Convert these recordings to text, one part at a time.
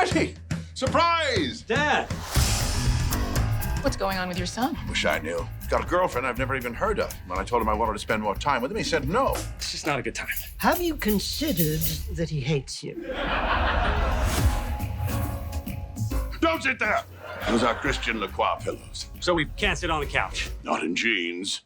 Betty! Surprise! Dad! What's going on with your son? Wish I knew. He's got a girlfriend I've never even heard of. When I told him I wanted to spend more time with him, he said no. It's just not a good time. Have you considered that he hates you? Don't sit there! Those are Christian Lacroix pillows. So we can't sit on the couch. Not in jeans.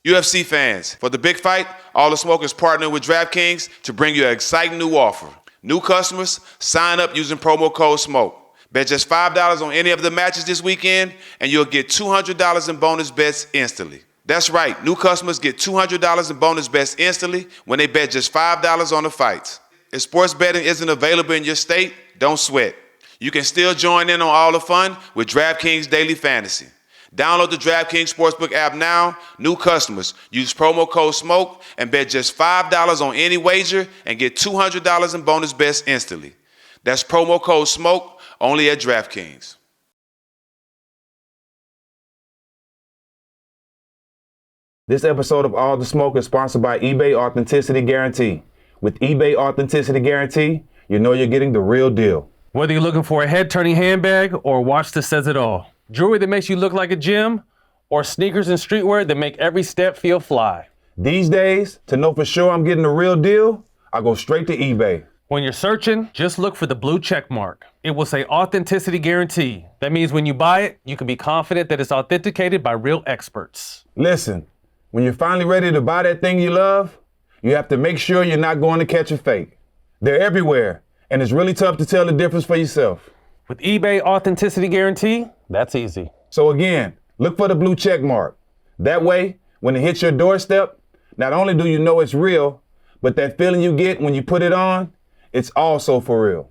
UFC fans, for the big fight, All the Smoke is partnering with DraftKings to bring you an exciting new offer. New customers, sign up using promo code SMOKE. Bet just $5 on any of the matches this weekend, and you'll get $200 in bonus bets instantly. That's right, new customers get $200 in bonus bets instantly when they bet just $5 on the fights. If sports betting isn't available in your state, don't sweat. You can still join in on all the fun with DraftKings Daily Fantasy. Download the DraftKings Sportsbook app now. New customers, use promo code SMOKE and bet just $5 on any wager and get $200 in bonus bets instantly. That's promo code SMOKE only at DraftKings. This episode of All the Smoke is sponsored by eBay Authenticity Guarantee. With eBay Authenticity Guarantee, you know you're getting the real deal. Whether you're looking for a head-turning handbag or a watch that says it all, jewelry that makes you look like a gem, or sneakers and streetwear that make every step feel fly. These days, to know for sure I'm getting the real deal, I go straight to eBay. When you're searching, just look for the blue check mark. It will say Authenticity Guarantee. That means when you buy it, you can be confident that it's authenticated by real experts. Listen, when you're finally ready to buy that thing you love, you have to make sure you're not going to catch a fake. They're everywhere, and it's really tough to tell the difference for yourself. With eBay Authenticity Guarantee, that's easy. So again, look for the blue check mark. That way, when it hits your doorstep, not only do you know it's real, but that feeling you get when you put it on, it's also for real.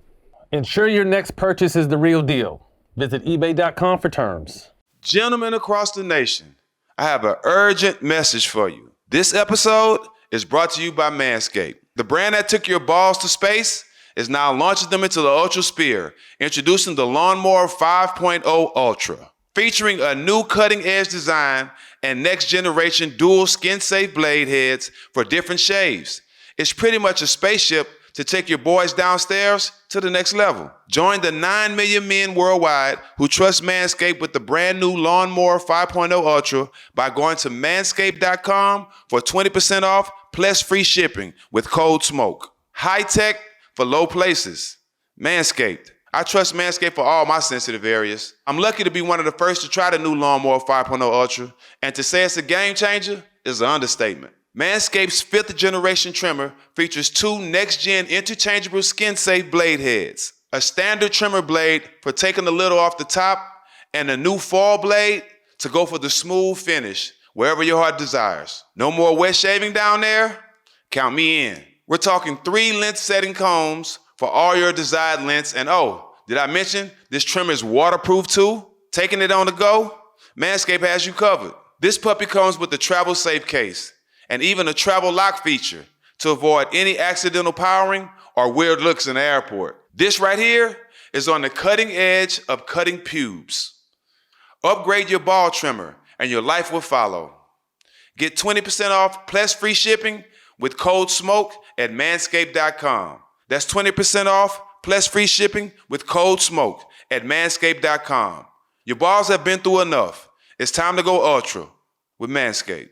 Ensure your next purchase is the real deal. Visit ebay.com for terms. Gentlemen across the nation, I have an urgent message for you. This episode is brought to you by Manscaped. The brand that took your balls to space is now launching them into the Ultra Sphere, introducing the Lawnmower 5.0 Ultra. Featuring a new cutting-edge design and next-generation dual skin-safe blade heads for different shaves. It's pretty much a spaceship to take your boys downstairs to the next level. Join the 9 million men worldwide who trust Manscaped with the brand new Lawnmower 5.0 Ultra by going to manscaped.com for 20% off plus free shipping with code SMOKE. High-tech for low places. Manscaped. I trust Manscaped for all my sensitive areas. I'm lucky to be one of the first to try the new Lawnmower 5.0 Ultra, and to say it's a game changer is an understatement. Manscaped's 5th generation trimmer features 2 next-gen interchangeable skin-safe blade heads, a standard trimmer blade for taking a little off the top, and a new fall blade to go for the smooth finish wherever your heart desires. No more wet shaving down there? Count me in. We're talking 3 length-setting combs for all your desired lengths, and oh, did I mention this trimmer is waterproof too? Taking it on the go? Manscaped has you covered. This puppy comes with the travel safe case and even a travel lock feature to avoid any accidental powering or weird looks in the airport. This right here is on the cutting edge of cutting pubes. Upgrade your ball trimmer and your life will follow. Get 20% off plus free shipping with code SMOKE at manscaped.com. That's 20% off plus free shipping with code SMOKE at manscaped.com. Your balls have been through enough. It's time to go ultra with Manscaped.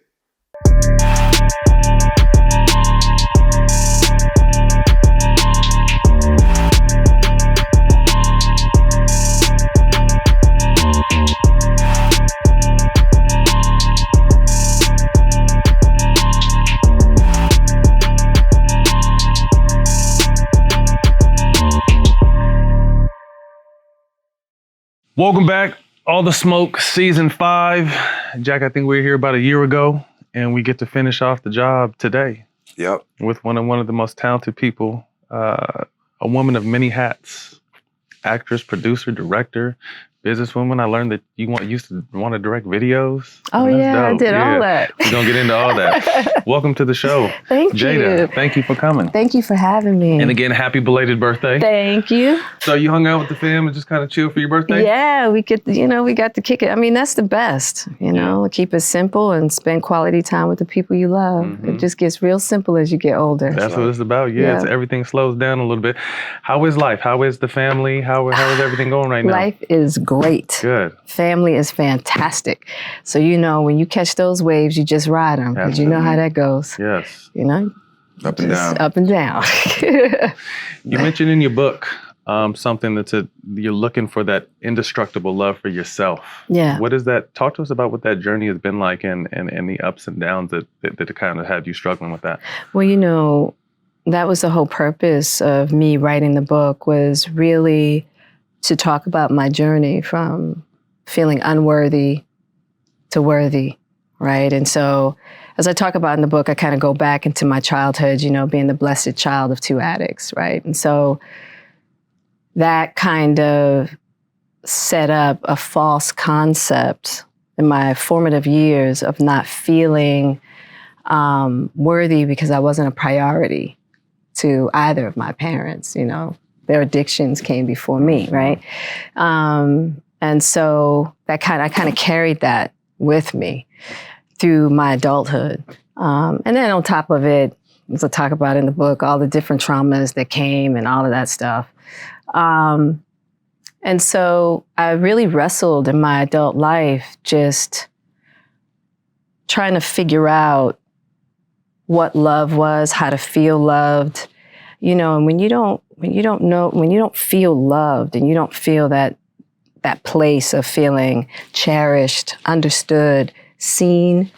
Welcome back, All the Smoke, Season 5. Jack, I think we were here about a year ago, and we get to finish off the job today. Yep. With one of the most talented people, a woman of many hats, actress, producer, director, businesswoman. I learned that you used to want to direct videos. Oh, That's yeah, I dope. did all that. We're going to get into all that. Welcome to the show. Thank Jada, you. thank you for coming. Thank you for having me. And again, happy belated birthday. Thank you. So you hung out with the fam and just kind of chill for your birthday? Yeah, we got to kick it. I mean, that's the best, keep it simple and spend quality time with the people you love. It just gets real simple as you get older. That's what it's about. Yeah, it's, everything slows down a little bit. How is life? How is the family? How is everything going right now? Life is great. Good. Family is fantastic. So, when you catch those waves, you just ride them because you know how that goes. Yes. Up and down. Up and down. You mentioned in your book something that said you're looking for that indestructible love for yourself. Yeah. What is that? Talk to us about what that journey has been like and the ups and downs that kind of had you struggling with that. Well, that was the whole purpose of me writing the book, was really to talk about my journey from feeling unworthy to worthy, right? And so as I talk about in the book, I kind of go back into my childhood, being the blessed child of two addicts, right? And so that kind of set up a false concept in my formative years of not feeling worthy because I wasn't a priority to either of my parents, Their addictions came before me, right? And so I kind of carried that with me through my adulthood. And then on top of it, as I talk about in the book, all the different traumas that came and all of that stuff. And so I really wrestled in my adult life just trying to figure out what love was, how to feel loved, and when you don't feel loved and you don't feel that place of feeling cherished, understood, seen,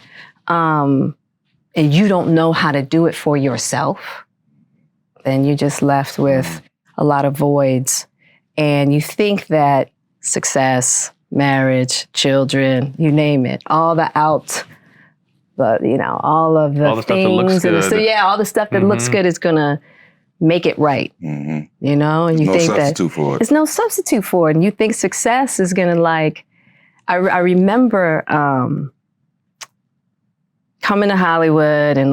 and you don't know how to do it for yourself, then you're just left with a lot of voids. And you think that success, marriage, children, you name it, all the all of the things. All the stuff that looks good is going to make it right. And you think that there's no substitute for it. And you think success is going to I remember coming to Hollywood and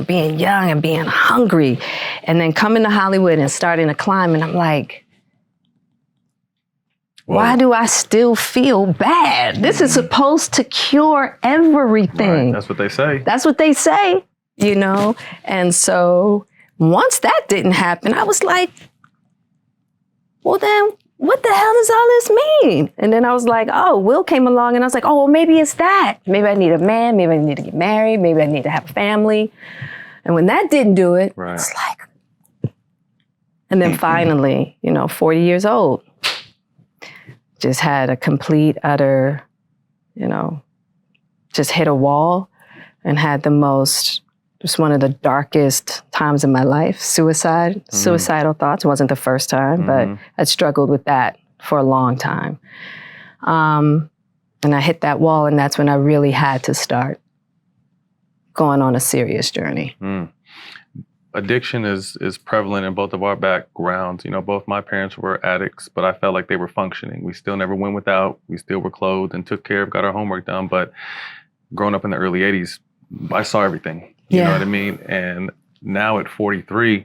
being young and being hungry, and then coming to Hollywood and starting to climb. And I'm like, why do I still feel bad? This is supposed to cure everything. Right. That's what they say. That's what they say, And so once that didn't happen, I was like, well then, what the hell does all this mean? And then I was like, oh, Will came along and I was like, oh, well, maybe it's that. Maybe I need a man. Maybe I need to get married. Maybe I need to have a family. And when that didn't do it, it's like, and then finally, 40 years old, just had a complete, utter, just hit a wall and had just one of the darkest times in my life. Suicidal thoughts. It wasn't the first time, but I'd struggled with that for a long time. And I hit that wall, and that's when I really had to start going on a serious journey. Addiction is prevalent in both of our backgrounds. Both my parents were addicts, but I felt like they were functioning. We still never went without. We still were clothed and took care of, got our homework done. But growing up in the early 80s, I saw everything. You know what I mean? And now at 43,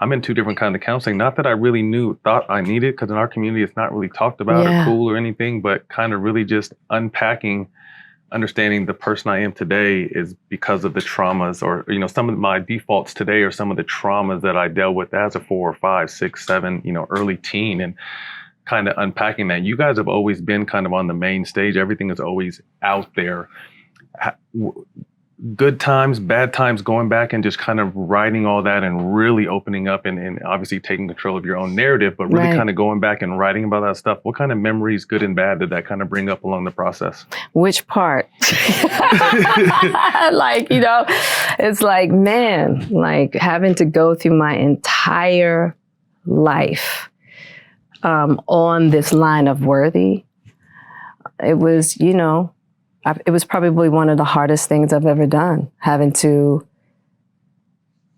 I'm in two different kinds of counseling. Not that I really thought I needed, because in our community, it's not really talked about or cool or anything, but kind of really just unpacking, understanding the person I am today is because of the traumas or, some of my defaults today are some of the traumas that I dealt with as a 4 or 5, 6, 7, early teen, and kind of unpacking that. You guys have always been kind of on the main stage. Everything is always out there. Good times, bad times, going back and just kind of writing all that and really opening up and obviously taking control of your own narrative, but really kind of going back and writing about that stuff. What kind of memories, good and bad, did that kind of bring up along the process? Which part? It's like, man, having to go through my entire life on this line of worthy. It was, it was probably one of the hardest things I've ever done, having to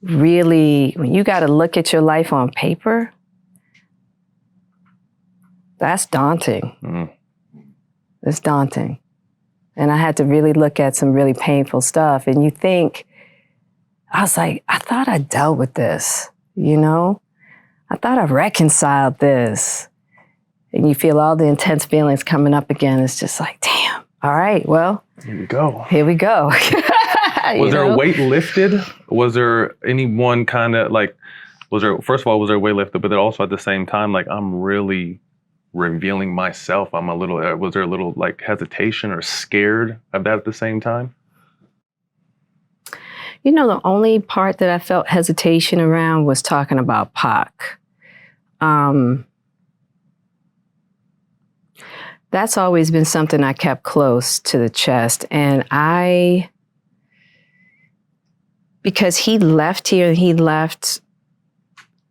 really, when you got to look at your life on paper, that's daunting. It's daunting. And I had to really look at some really painful stuff. And you think, I was like, I thought I dealt with this, you know? I thought I reconciled this. And you feel all the intense feelings coming up again. It's just like, damn, all right, well. Here we go. Here we go. Was there a weight lifted? Was there any one kind of like, first of all, was there a weight lifted? But then also at the same time, like, I'm really revealing myself. Was there a little like hesitation or scared of that at the same time? You know, the only part that I felt hesitation around was talking about Pac. That's always been something I kept close to the chest. And because he left here, and he left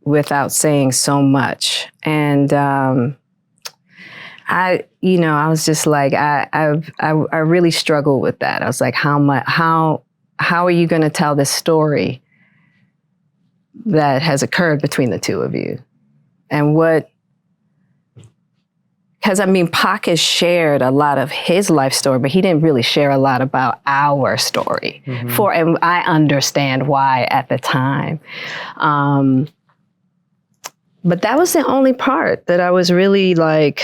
without saying so much. And I was just like, I really struggled with that. I was like, how are you going to tell this story that has occurred between the two of you? And because I mean, Pac has shared a lot of his life story, but he didn't really share a lot about our story. And I understand why at the time. But that was the only part that I was really like,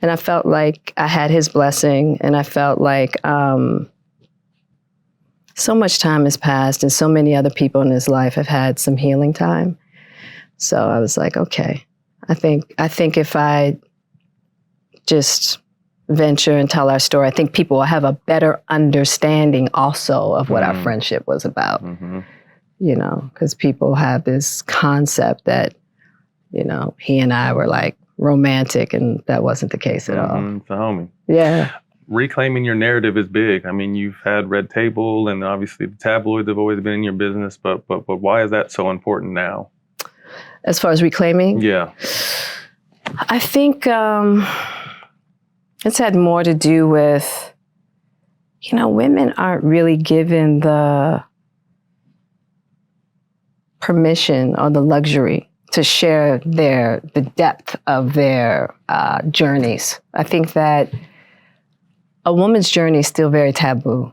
and I felt like I had his blessing, and I felt like so much time has passed, and so many other people in his life have had some healing time. So I was like, okay, I think if I just venture and tell our story, I think people will have a better understanding also of what our friendship was about. You know, because people have this concept that, you know, he and I were like romantic, and that wasn't the case at all. It's a homie. Yeah. Reclaiming your narrative is big. I mean, you've had Red Table, and obviously the tabloids have always been in your business, but why is that so important now? As far as reclaiming? Yeah. I think it's had more to do with, you know, women aren't really given the permission or the luxury to share the depth of their journeys. I think that a woman's journey is still very taboo,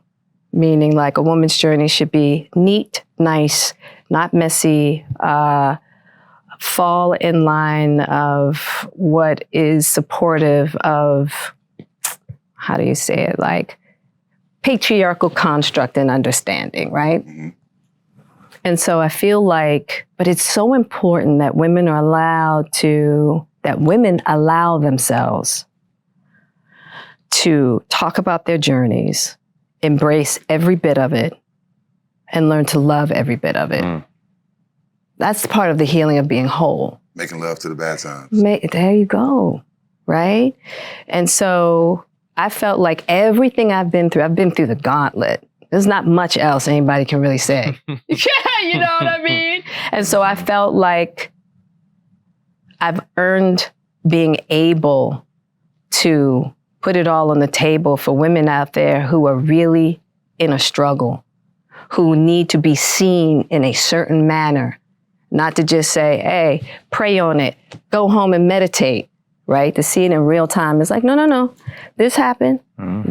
meaning like a woman's journey should be neat, nice, not messy, fall in line of what is supportive of, how do you say it, like patriarchal construct and understanding, right? And so I feel like, but it's so important that women allow themselves to talk about their journeys, embrace every bit of it, and learn to love every bit of it. That's part of the healing of being whole. Making love to the bad times. There you go, right? And so I felt like everything I've been through the gauntlet. There's not much else anybody can really say. Yeah, you know what I mean? And so I felt like I've earned being able to put it all on the table for women out there who are really in a struggle, who need to be seen in a certain manner, not to just say, hey, pray on it, go home and meditate, right? To see it in real time. It's like, no, this happened.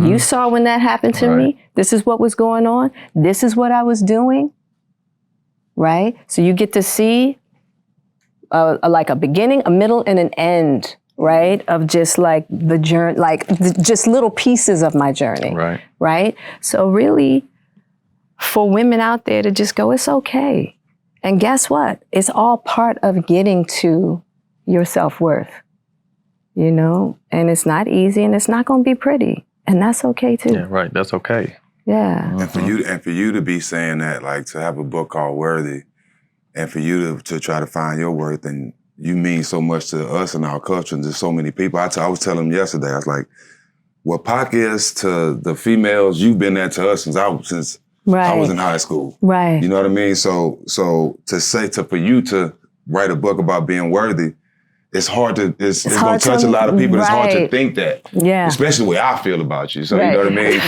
You saw when that happened to me. This is what was going on. This is what I was doing, right? So you get to see like a beginning, a middle, and an end, right? Of just like the journey, like just little pieces of my journey, right? So really, for women out there to just go, it's okay. And guess what? It's all part of getting to your self-worth, you know? And it's not easy, and it's not going to be pretty. And that's okay too. Yeah, right. That's okay. Yeah. And for you to be saying that, like to have a book called Worthy, and for you to try to find your worth, and you mean so much to us and our culture and to so many people. I was telling them yesterday, I was like, what Pac is to the females, you've been that to us since I was in high school. Right. You know what I mean? So for you to write a book about being worthy, it's hard to, it's going to touch a lot of people. It's hard to think that. Yeah. Especially the way I feel about you. So you know what I mean?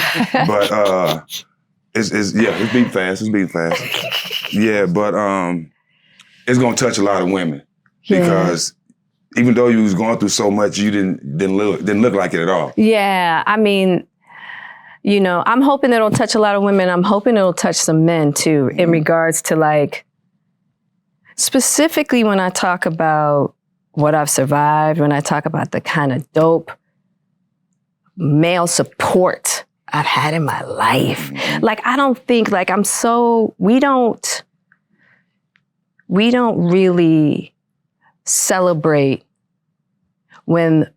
But it's beating fast. It's beating fast. Yeah, but it's going to touch a lot of women because Even though you was going through so much, you didn't look like it at all. Yeah, I mean, you know, I'm hoping it'll touch a lot of women. I'm hoping it'll touch some men too, in regards to like, specifically when I talk about what I've survived, when I talk about the kind of dope male support I've had in my life. Like, I don't think, like, we don't really celebrate when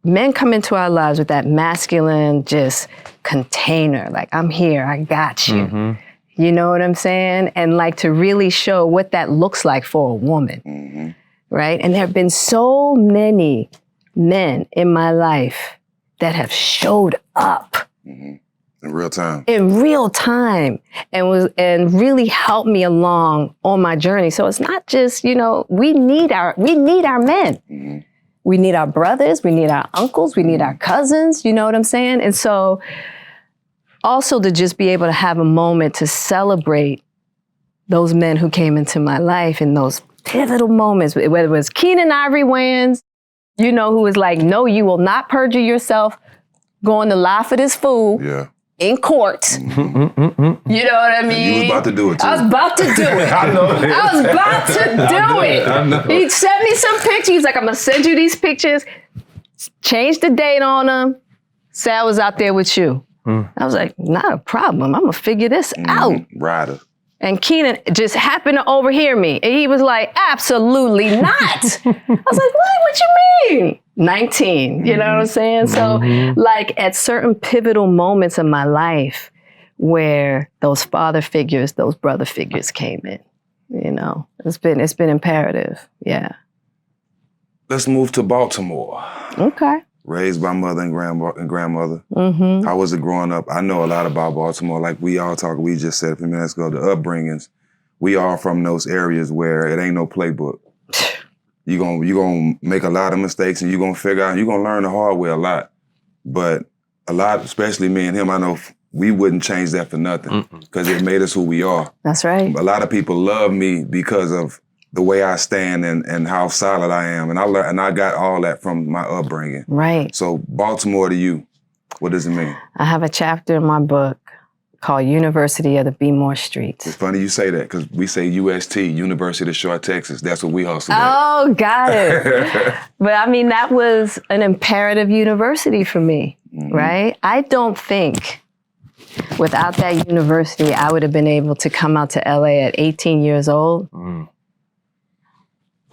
men come into our lives with that masculine just container, like, I'm here, I got you. You know what I'm saying? And like to really show what that looks like for a woman, right? And there have been so many men in my life that have showed up in real time. And really helped me along on my journey. So it's not just, you know, we need our men. We need our brothers, we need our uncles, we need our cousins, you know what I'm saying? And so also to just be able to have a moment to celebrate those men who came into my life in those pivotal moments, whether it was Keenan Ivory Wayans, you know, who was like, no, you will not perjure yourself going to lie for this fool in court. You know what I mean? And you was about to do it too. I was about to do it. I know. I was about to do it. I know. He sent me some pictures. He's like, I'm going to send you these pictures. Change the date on them. Say I was out there with you. I was like, not a problem. I'm going to figure this out. Rider. And Keenan just happened to overhear me. And he was like, absolutely not. I was like, what you mean? 19, you know what I'm saying? So like at certain pivotal moments in my life where those father figures, those brother figures came in, you know, it's been imperative. Yeah. Let's move to Baltimore. Okay. Raised by mother and grandmother. How was it growing up? I know a lot about Baltimore. Like we just said a few minutes ago, the upbringings. We are from those areas where it ain't no playbook. You're gonna make a lot of mistakes and you're gonna figure out, you're gonna learn the hard way a lot. But a lot, especially me and him, I know we wouldn't change that for nothing because it made us who we are. That's right. A lot of people love me because of the way I stand and how solid I am. And I got all that from my upbringing. Right. So Baltimore to you, what does it mean? I have a chapter in my book called University of the Be More Streets. It's funny you say that because we say UST, University of Short Texas. That's what we hustle at. Oh, got it. But I mean, that was an imperative university for me, right? I don't think without that university, I would have been able to come out to LA at 18 years old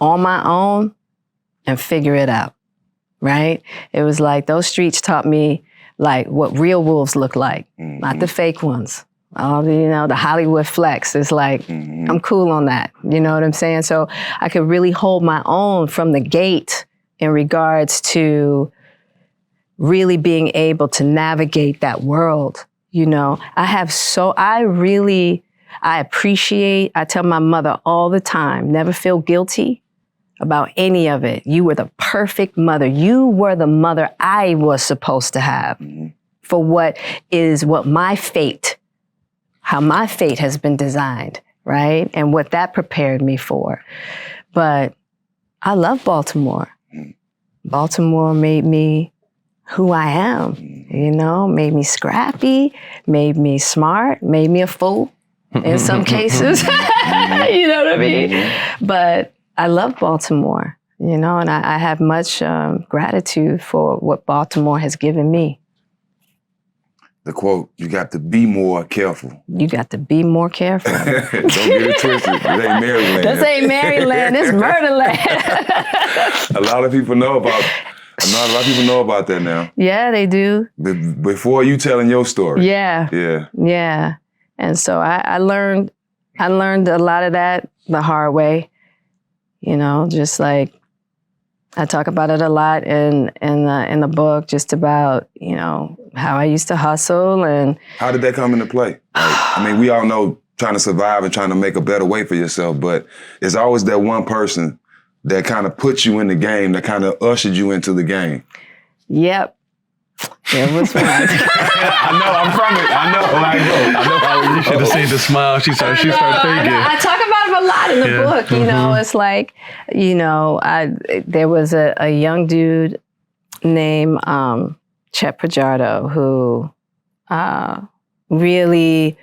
on my own and figure it out, right? It was like those streets taught me like what real wolves look like, not the fake ones. The Hollywood flex is like, I'm cool on that. You know what I'm saying? So I could really hold my own from the gate in regards to really being able to navigate that world. You know, I appreciate, I tell my mother all the time, never feel guilty about any of it. You were the perfect mother. You were the mother I was supposed to have for how my fate has been designed, right? And what that prepared me for. But I love Baltimore. Baltimore made me who I am, you know, made me scrappy, made me smart, made me a fool in some cases. You know what I mean? But I love Baltimore, you know, and I have much gratitude for what Baltimore has given me. The quote, you got to be more careful. You got to be more careful. Don't get it twisted. This ain't Maryland. This ain't Maryland, it's Murderland. A lot of people know about that now. Yeah, they do. Before you telling your story. Yeah. And so I learned a lot of that the hard way. You know, just like I talk about it a lot in the book, just about, you know, how I used to hustle and how did that come into play? Like, I mean, we all know trying to survive and trying to make a better way for yourself, but there's always that one person that kind of puts you in the game, that kind of ushered you into the game. Yep. There was one. I know, I'm from it. I know how it goes. You should have seen the smile. She started thinking. I talk about it a lot in the book. You know, it's like, you know, there was a young dude named Chet Pajardo who really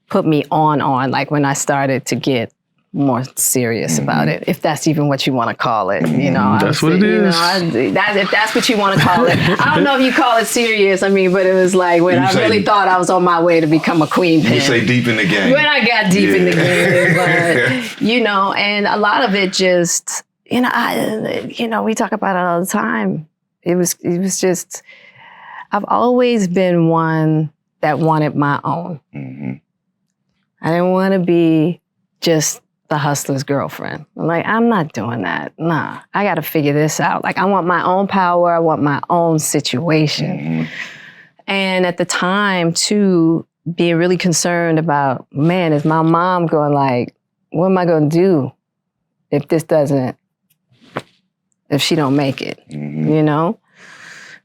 put me on, like when I started to get more serious about it, if that's even what you want to call it. You know, that's what it is. You know, if that's what you want to call it. I don't know if you call it serious. I mean, but it was like when I really thought I was on my way to become a queen pin. You say deep in the game. When I got deep in the game, but you know, and a lot of it just, you know, we talk about it all the time. It was just, I've always been one that wanted my own. I didn't want to be just the hustler's girlfriend. Like, I'm not doing that. Nah, I got to figure this out. Like, I want my own power. I want my own situation. And at the time, too, being really concerned about, man, is my mom going like, what am I going to do if she don't make it, you know?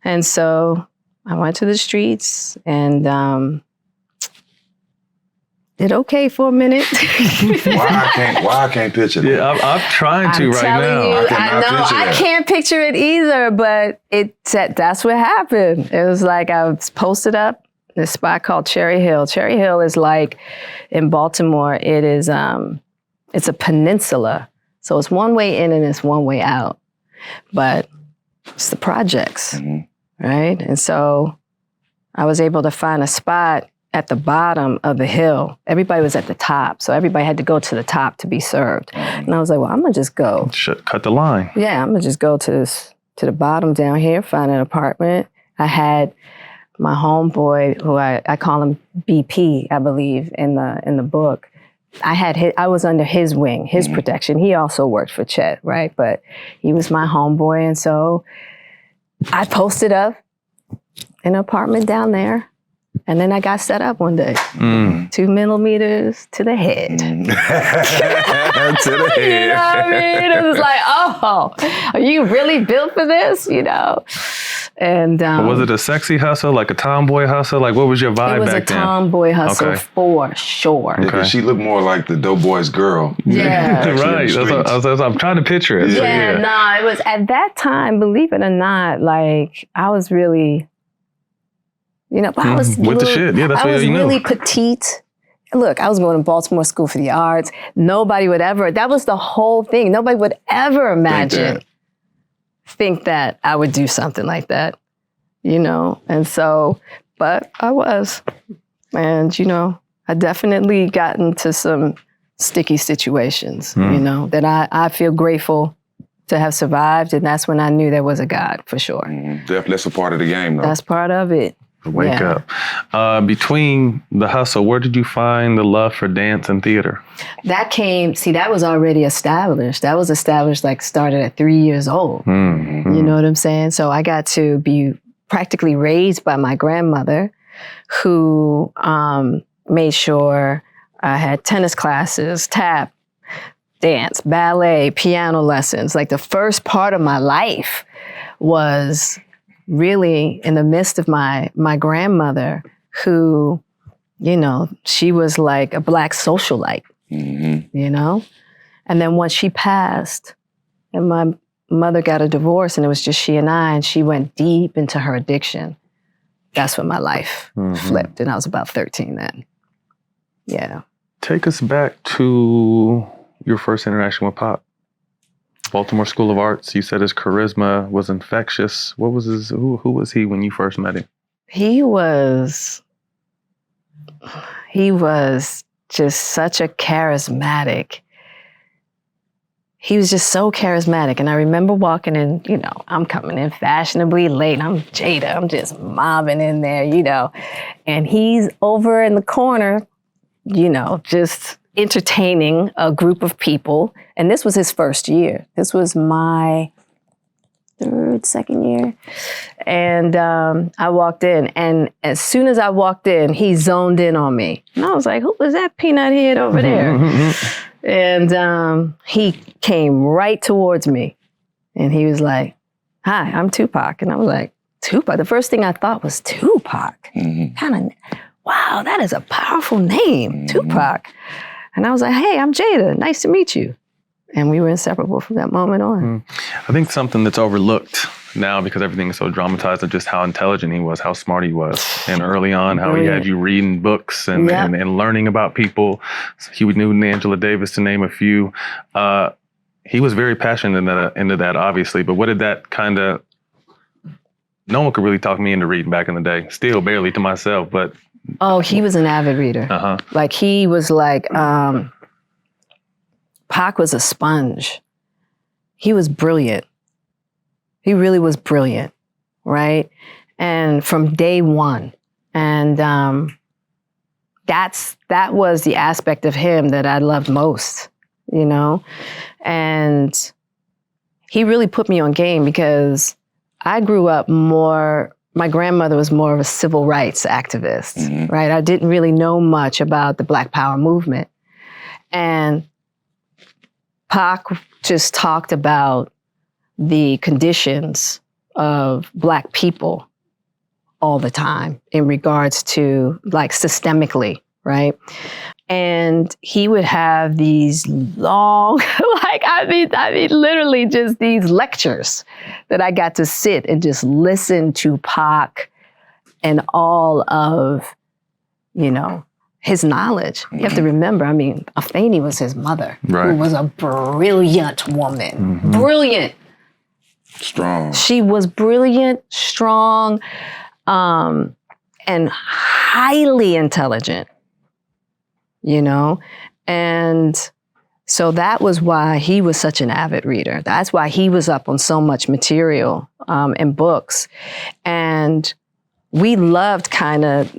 And so I went to the streets and did okay for a minute. Why I can't picture that? Yeah, I'm trying to right now. I can't picture it either, but that's what happened. It was like I was posted up in a spot called Cherry Hill. Cherry Hill is like in Baltimore. It is it's a peninsula, so it's one way in and it's one way out. But it's the projects, right? And so I was able to find a spot at the bottom of the hill. Everybody was at the top, so everybody had to go to the top to be served. And I was like, well, I'm gonna just go. Cut the line. Yeah, I'm gonna just go to the bottom down here, find an apartment. I had my homeboy, who I call him BP, I believe, in the book. I was under his wing, his protection. He also worked for Chet, right? But he was my homeboy, and so I posted up in an apartment down there. And then I got set up one day. 2 millimeters to the head. To the head. You know what I mean? It was like, oh, are you really built for this? You know? And was it a sexy hustle, like a tomboy hustle? Like, what was your vibe back then? It was a tomboy hustle for sure. Okay. She looked more like the Doughboy's girl. Yeah. Right. I'm trying to picture it. It was at that time, believe it or not, like I was really... You know, but I was with the shit. Yeah, that's what you know. I was really petite. Look, I was going to Baltimore School for the Arts. Nobody would ever, that was the whole thing. Nobody would ever imagine, think that I would do something like that, you know? And so, but I was. And, you know, I definitely got into some sticky situations, you know, that I feel grateful to have survived. And that's when I knew there was a God, for sure. Definitely, that's a part of the game, though. That's part of it. Wake up. Between the hustle, where did you find the love for dance and theater? That was already established. That was established, like started at 3 years old. You know what I'm saying? So I got to be practically raised by my grandmother, who made sure I had tennis classes, tap, dance, ballet, piano lessons. Like the first part of my life was really in the midst of my grandmother, who, you know, she was like a Black socialite, you know? And then once she passed and my mother got a divorce and it was just she and I, and she went deep into her addiction, that's when my life flipped. And I was about 13 then. Yeah. Take us back to your first interaction with Pop. Baltimore School of Arts, you said his charisma was infectious. What was who was he when you first met him? He was just such a charismatic. He was just so charismatic. And I remember walking in, you know, I'm coming in fashionably late. I'm Jada. I'm just mobbing in there, you know. And he's over in the corner, you know, just entertaining a group of people. And this was his first year. This was my second year. And I walked in, and as soon as I walked in, he zoned in on me. And I was like, who was that peanut head over there? And he came right towards me. And he was like, hi, I'm Tupac. And I was like, Tupac? The first thing I thought was Tupac. Wow, that is a powerful name, Tupac. And I was like, hey, I'm Jada. Nice to meet you. And we were inseparable from that moment on. I think something that's overlooked now because everything is so dramatized of just how intelligent he was, how smart he was. And early on, how he had you reading books and learning about people. He knew Angela Davis, to name a few. He was very passionate into that, obviously. But what did that kind of... No one could really talk me into reading back in the day. Still barely to myself, but... Oh, he was an avid reader. Like, he was like... Pac was a sponge. He was brilliant. He really was brilliant, right? And from day one. And that was the aspect of him that I loved most, you know? And he really put me on game because I grew up more, my grandmother was more of a civil rights activist, right? I didn't really know much about the Black Power movement. And Pac just talked about the conditions of Black people all the time in regards to, like, systemically, right? And he would have these long, I mean, literally just these lectures that I got to sit and just listen to Pac and all of, you know, his knowledge. You have to remember, I mean, Afeni was his mother, who was a brilliant woman. Brilliant. Strong. She was brilliant, strong, and highly intelligent, you know? And so that was why he was such an avid reader. That's why he was up on so much material and books. And we loved kind of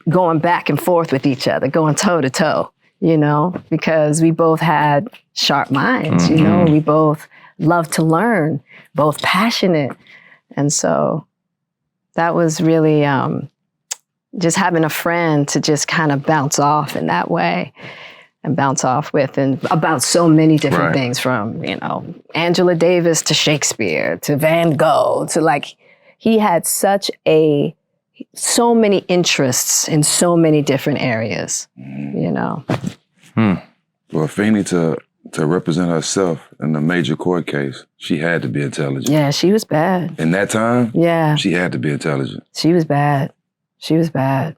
going back and forth with each other, going toe to toe, you know, because we both had sharp minds, you know, we both loved to learn, both passionate. And so that was really just having a friend to just kind of bounce off in that way and bounce off with, and about so many different things, from, you know, Angela Davis to Shakespeare to Van Gogh to, like, he had so many interests in so many different areas, you know. Well, Feeney, to represent herself in a major court case, she had to be intelligent. Yeah, she was bad. In that time, she had to be intelligent. She was bad. She was bad.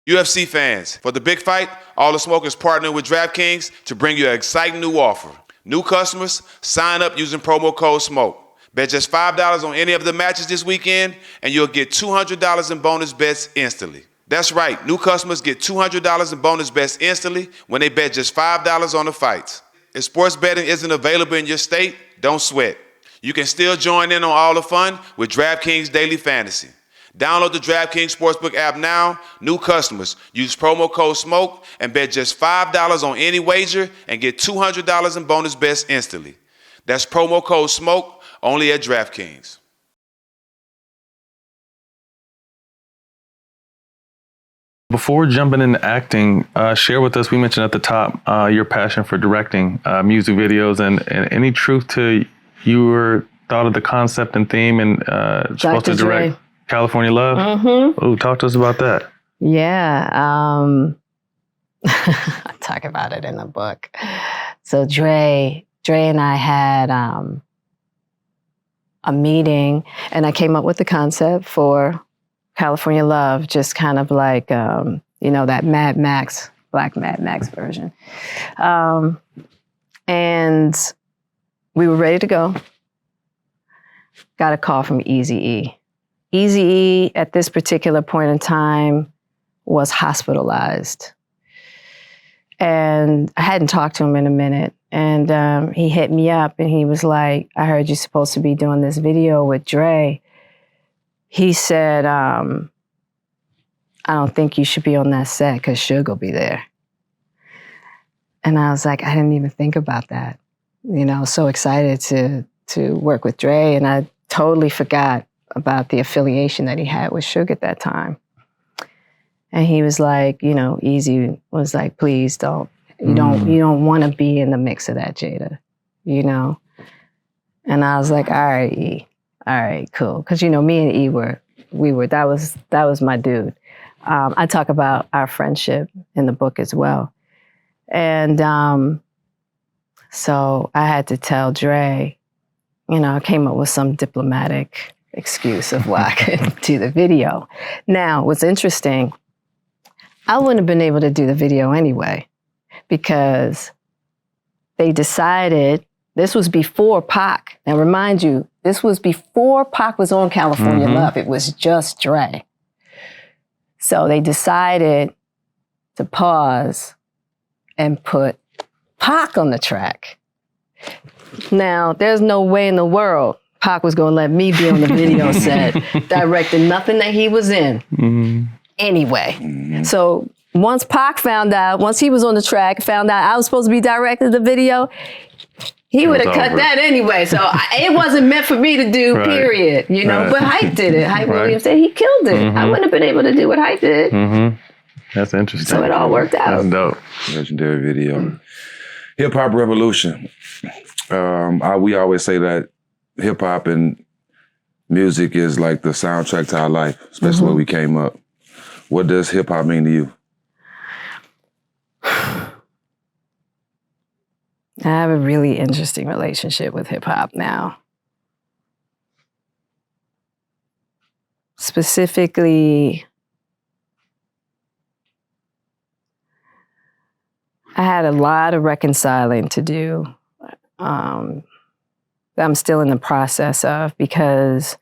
UFC fans, for the big fight, All the Smoke is partnering with DraftKings to bring you an exciting new offer. New customers, sign up using promo code SMOKE. Bet just $5 on any of the matches this weekend, and you'll get $200 in bonus bets instantly. That's right, new customers get $200 in bonus bets instantly when they bet just $5 on the fights. If sports betting isn't available in your state, don't sweat. You can still join in on all the fun with DraftKings Daily Fantasy. Download the DraftKings Sportsbook app now. New customers, use promo code SMOKE and bet just $5 on any wager and get $200 in bonus bets instantly. That's promo code SMOKE, only at DraftKings. Before jumping into acting, share with us, we mentioned at the top, your passion for directing music videos, and any truth to your thought of the concept and theme, and supposed to direct California Love? Oh, talk to us about that. Yeah. I talk about it in the book. So Dre and I had a meeting, and I came up with the concept for California Love, just kind of like, you know, that Mad Max, Black Mad Max version. And we were ready to go. Got a call from Eazy-E. Eazy-E at this particular point in time was hospitalized. And I hadn't talked to him in a minute. And he hit me up and he was like, I heard you're supposed to be doing this video with Dre. He said, I don't think you should be on that set because Suge will be there. And I was like, I didn't even think about that. You know, so excited to work with Dre. And I totally forgot about the affiliation that he had with Suge at that time. And he was like, you know, Eazy was like, please don't. You don't want to be in the mix of that, Jada, you know? And I was like, all right, E. All right, cool. Because, you know, me and E that was my dude. I talk about our friendship in the book as well. And so I had to tell Dre, I came up with some diplomatic excuse of why I couldn't do the video. Now, what's interesting, I wouldn't have been able to do the video anyway, because they decided, this was before Pac. Now, remind you, this was before Pac was on California Love. It was just Dre. So they decided to pause and put Pac on the track. Now, there's no way in the world Pac was going to let me be on the video set, directing nothing that he was in anyway. So once Pac found out, once he was on the track, found out I was supposed to be directing the video, he would have cut that anyway. So it wasn't meant for me to do, period. But Hype did it. Hype Williams said he killed it. I wouldn't have been able to do what Hype did. That's interesting. So it all worked out. That's dope. Legendary video. Hip Hop Revolution. We always say that hip hop and music is like the soundtrack to our life, especially when we came up. What does hip hop mean to you? I have a really interesting relationship with hip hop now. Specifically, I had a lot of reconciling to do that I'm still in the process of, because,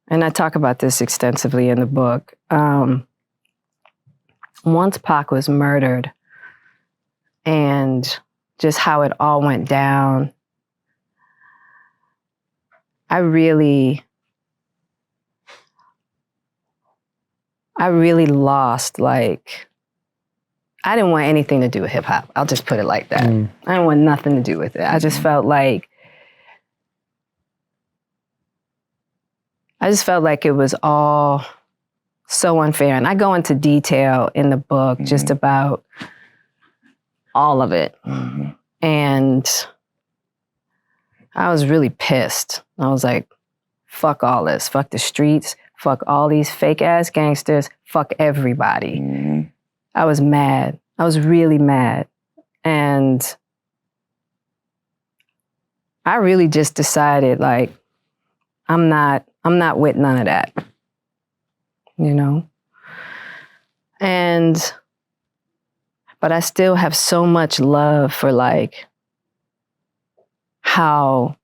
and I talk about this extensively in the book, once Pac was murdered and just how it all went down, I really lost, I didn't want anything to do with hip hop. I'll just put it like that. I didn't want nothing to do with it. I just felt like it was all so unfair. And I go into detail in the book just about all of it. And I was really pissed. I was like, fuck all this. Fuck the streets. Fuck all these fake ass gangsters. Fuck everybody. I was mad. I was really mad. And I really just decided, I'm not with none of that. But I still have so much love for how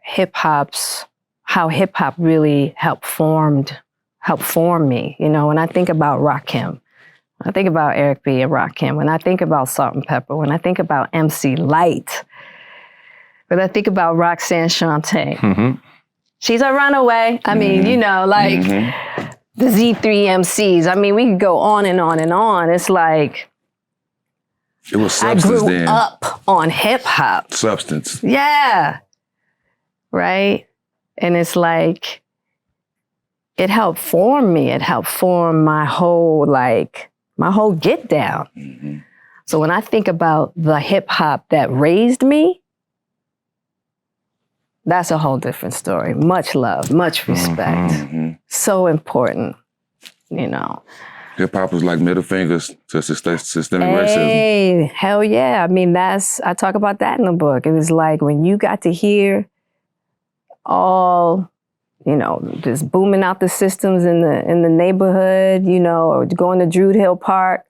hip hop really helped form me. When I think about Rakim, when I think about Eric B. and Rakim, when I think about Salt and Pepper, when I think about MC Lyte, when I think about Roxanne Shante, she's a runaway. I mean, the Z3 MCs. I mean, we could go on and on and on. It's like, it was I substance grew then. up on hip hop. Substance. Yeah. Right? And it's like, it helped form me. It helped form my whole get down. So when I think about the hip hop that raised me, that's a whole different story. Much love, much respect. So important, Hip hop was like middle fingers to systemic racism. Hey, hell yeah. I mean, I talk about that in the book. It was like when you got to hear all, just booming out the systems in the neighborhood, or going to Druid Hill Park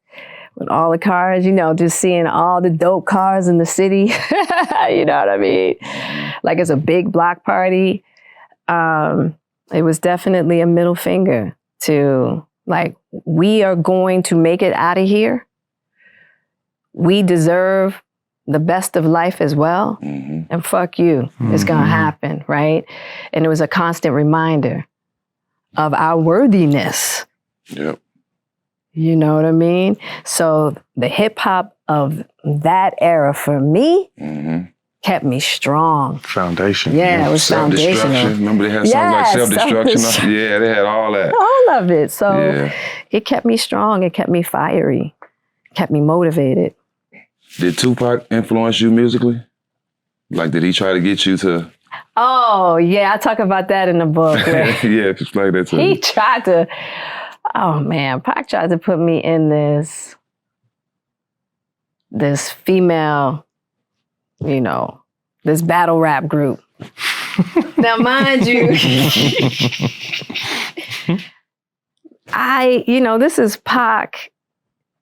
with all the cars, just seeing all the dope cars in the city. You know what I mean? Like it's a big block party. It was definitely a middle finger to we are going to make it out of here. We deserve the best of life as well. And fuck you, it's gonna happen, right? And it was a constant reminder of our worthiness. Yep. You know what I mean? So the hip hop of that era for me kept me strong. Foundation. Yeah, it was foundational. Remember they had songs like self-destruction? Yeah, they had all that. All of it. So it kept me strong. It kept me fiery. Kept me motivated. Did Tupac influence you musically? Did he try to get you to... Oh, yeah. I talk about that in the book. Yeah, explain that to me. He tried to... oh man, Pac tried to put me in this female, you know, this battle rap group. Now, mind you, this is Pac.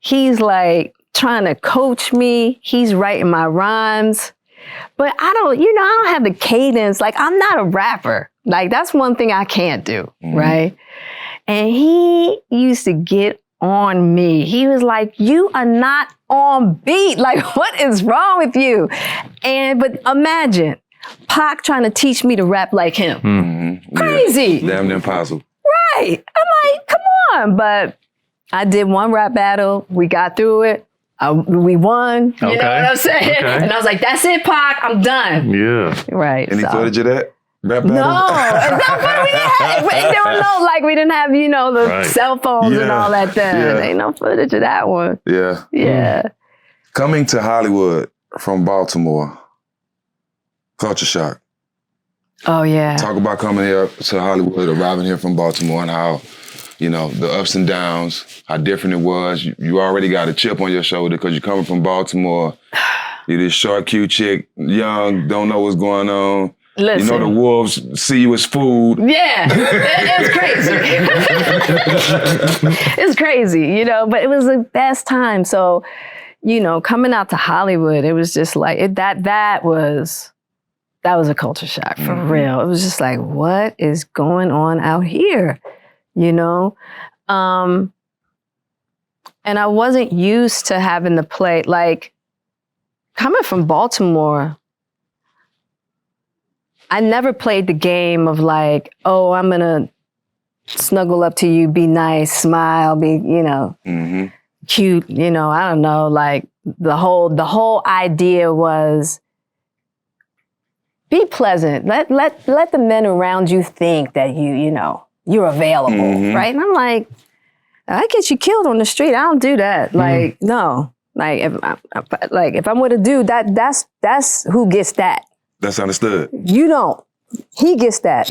He's like trying to coach me. He's writing my rhymes. But I don't have the cadence. Like, I'm not a rapper. Like, that's one thing I can't do, right? And he used to get on me. He was like, you are not on beat. Like, what is wrong with you? But imagine Pac trying to teach me to rap like him. Mm-hmm. Crazy. Yeah. Damn impossible. Right. I'm like, come on. But I did one rap battle. We got through it. We won. You know what I'm saying? Okay. And I was like, that's it, Pac. I'm done. Yeah. Right. Any footage of that? Rap battle? No. That's what we had. There was no, like, we didn't have, the cell phones and all that then. Yeah. Ain't no footage of that one. Yeah. Yeah. Coming to Hollywood from Baltimore, culture shock. Oh, yeah. Talk about coming here to Hollywood, arriving here from Baltimore, and how, the ups and downs, how different it was. You already got a chip on your shoulder because you're coming from Baltimore. You're this short, cute chick, young, don't know what's going on. Listen. The wolves see you as food. Yeah, it's crazy. It's crazy, but it was the best time. So, coming out to Hollywood, it was just like, that was a culture shock, for real. It was just like, what is going on out here? And I wasn't used to having to play, like, coming from Baltimore, I never played the game of like, oh, I'm gonna snuggle up to you, be nice, smile, be, cute, I don't know, like the whole idea was be pleasant. Let the men around you think that you're available, right? And I'm like, I get you killed on the street. I don't do that. Like, no. Like if I'm with a dude, that's who gets that. That's understood. You don't. He gets that.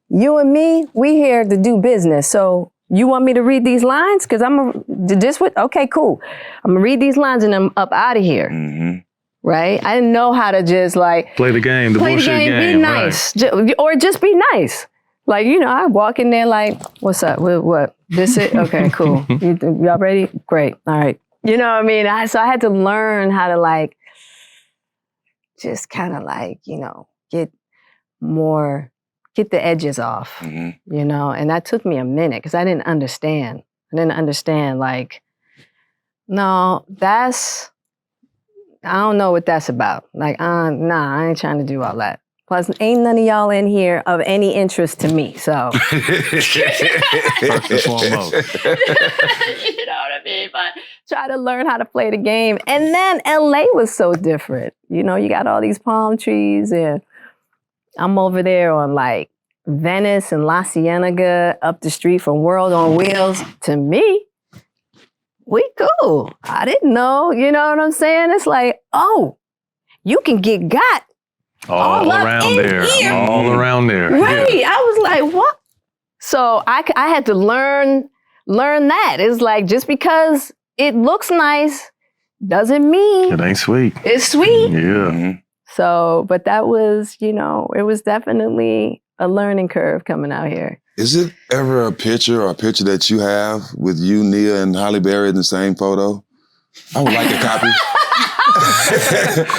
You and me, we here to do business. So you want me to read these lines? Because okay, cool. I'm gonna read these lines and I'm up out of here. Right? I didn't know how to just like play the game, play bullshit the game, be nice, right. Or just be nice. Like, I walk in there like, what's up? What? This it? Okay, cool. Y'all ready? Great. All right. You know what I mean? So I had to learn how to like, just kind of like, get the edges off, and that took me a minute because I didn't understand. Like, no, I don't know what that's about. Like, nah, I ain't trying to do all that. Plus, ain't none of y'all in here of any interest to me, so. First and foremost. You know what I mean? But try to learn how to play the game. And then LA was so different. You got all these palm trees and I'm over there on like Venice and La Cienega up the street from World on Wheels. To me, we cool. I didn't know, you know what I'm saying? It's like, oh, you can get got. All around there. All around there. Right. Yeah. I was like, what? So I had to learn that. It's like, just because it looks nice doesn't mean it ain't sweet. It's sweet. Yeah. So, but that was, it was definitely a learning curve coming out here. Is it ever a picture that you have with you, Nia, and Halle Berry in the same photo? I would like a copy.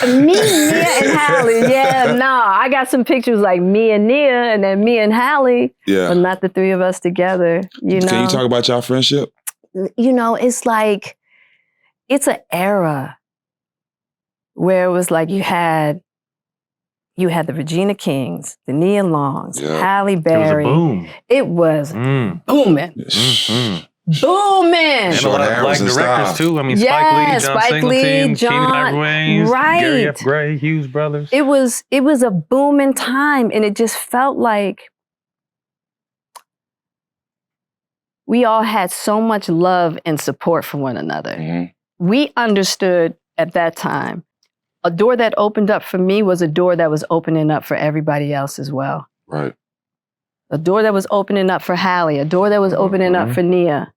Me, Nia, and Halle. Yeah, I got some pictures like me and Nia, and then me and Halle. Yeah. But not the three of us together. Can you talk about y'all friendship? It's like, it's an era where it was like you had the Regina Kings, the Nia Longs, Halle Berry. It was a boom. It was booming. Booming. And a lot of black directors too. I mean, Spike Lee, John Keenan Ivory, right. Gary F. Gray, Hughes Brothers. It was a booming time, and it just felt like we all had so much love and support for one another. We understood at that time, a door that opened up for me was a door that was opening up for everybody else as well. Right. A door that was opening up for Halle, a door that was opening up for Nia.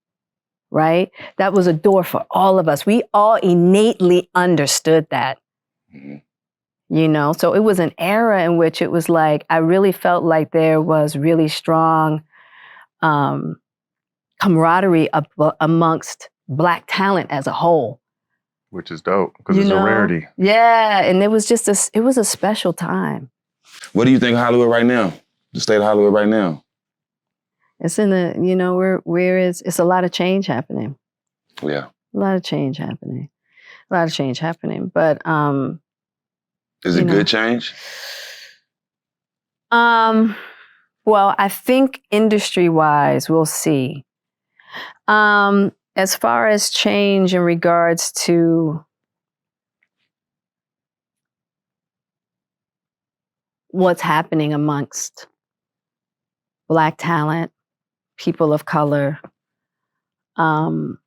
right? That was a door for all of us. We all innately understood that. You know, so it was an era in which it was like, I really felt like there was really strong camaraderie amongst Black talent as a whole. Which is dope, because it's a rarity. Yeah, and it was just it was a special time. What do you think of Hollywood right now? The state of Hollywood right now? It's in the, you know, it's a lot of change happening. Yeah. A lot of change happening. But is it good change? Well, I think industry-wise, we'll see. As far as change in regards to what's happening amongst Black talent, people of color, you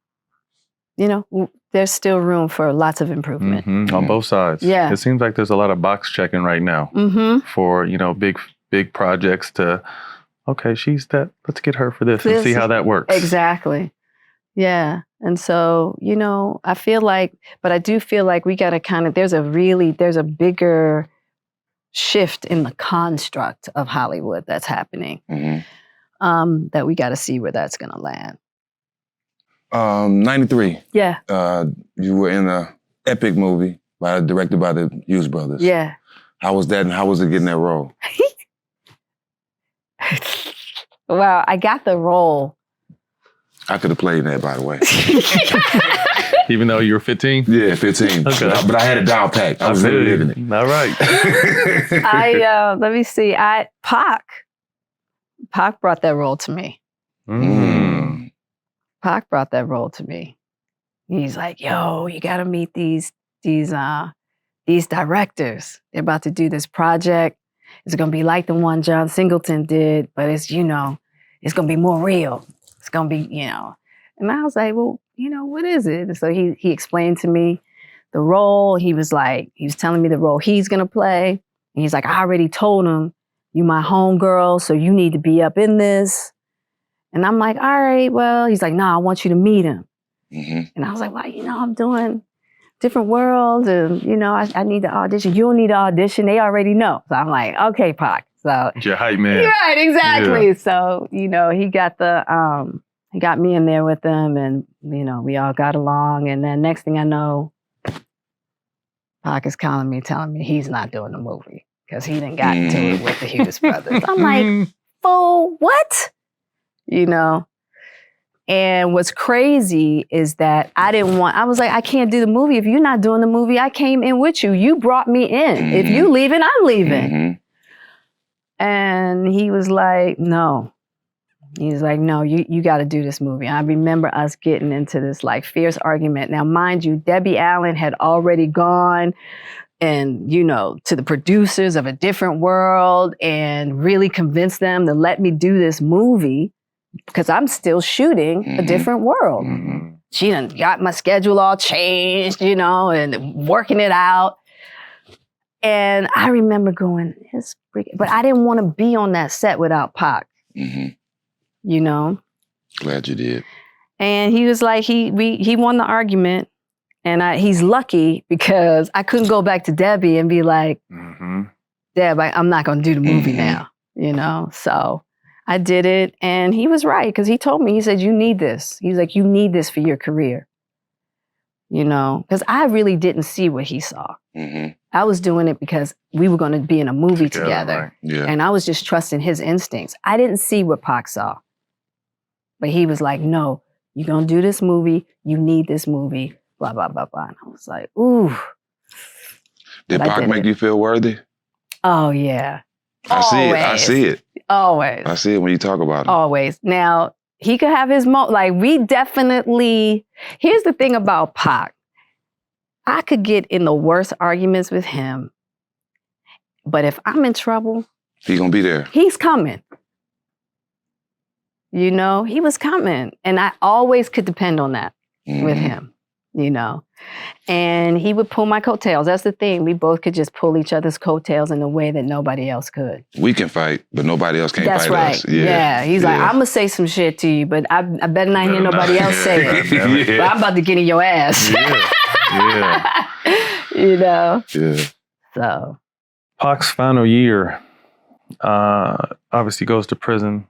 know, there's still room for lots of improvement. On both sides. Yeah. It seems like there's a lot of box checking right now for, you know, big projects to, okay, she's that, let's get her for this and see how that works. Exactly. Yeah. And so, you know, I do feel like we got to kind of, there's a bigger shift in the construct of Hollywood that's happening that we got to see where that's going to land. 93. Yeah. You were in a epic movie directed by the Hughes brothers. Yeah. How was that, and how was it getting that role? Well, I got the role. I could have played that, by the way. Even though you were 15? Yeah, 15. Okay. But I had it down packed. I was really living it. All right. Let me see. Pac brought that role to me. Pac brought that role to me. He's like, yo, you got to meet these directors. They're about to do this project. It's going to be like the one John Singleton did, but it's, you know, it's going to be more real. It's going to be, you know. And I was like, well, you know, what is it? And so he explained to me the role. He was telling me the role he's going to play. And he's like, I already told him, you my homegirl, so you need to be up in this. And I'm like, all right, well, he's like, no, I want you to meet him. And I was like, well, you know, I'm doing different worlds and, you know, I need to audition. You don't need to audition. They already know. So I'm like, okay, Pac. So you're hype, man. Right, exactly. Yeah. So, you know, he got me in there with them and, you know, we all got along. And then next thing I know, Pac is calling me, telling me he's not doing the movie because he didn't got into it with the Hughes brothers. I'm like, fool, what? You know? And what's crazy is that I was like, I can't do the movie. If you're not doing the movie, I came in with you. You brought me in. If you leaving, I'm leaving. And he was like, no. He's like, no, you got to do this movie. I remember us getting into this like fierce argument. Now, mind you, Debbie Allen had already gone and, you know, to the producers of A Different World and really convinced them to let me do this movie because I'm still shooting A Different World. She done got my schedule all changed, you know, and working it out. And I remember going, but I didn't want to be on that set without Pac. You know? Glad you did. And he was like, he won the argument. And he's lucky because I couldn't go back to Debbie and be like, Deb, I'm not going to do the movie now, you know? So I did it. And he was right because he told me, he said, you need this. He was like, you need this for your career. You know? Because I really didn't see what he saw. I was doing it because we were going to be in a movie together. Right. Yeah. And I was just trusting his instincts. I didn't see what Pac saw. But he was like, no, you're going to do this movie. You need this movie. Blah, blah, blah, blah. And I was like, ooh. Did Pac make you feel worthy? Oh, yeah. I see it. Always. I see it when you talk about it. Always. Now, he could have his we definitely, here's the thing about Pac. I could get in the worst arguments with him, but if I'm in trouble, he's gonna be there. He's coming. You know, he was coming. And I always could depend on that with him. you know. And he would pull my coattails. That's the thing. We both could just pull each other's coattails in a way that nobody else could. We can fight, but nobody else can't That's fight right. us. Yeah. He's like, I'm going to say some shit to you, but I better not hear nobody else say it. But I'm about to get in your ass. Yeah. You know? Yeah. So. Pac's final year, obviously goes to prison,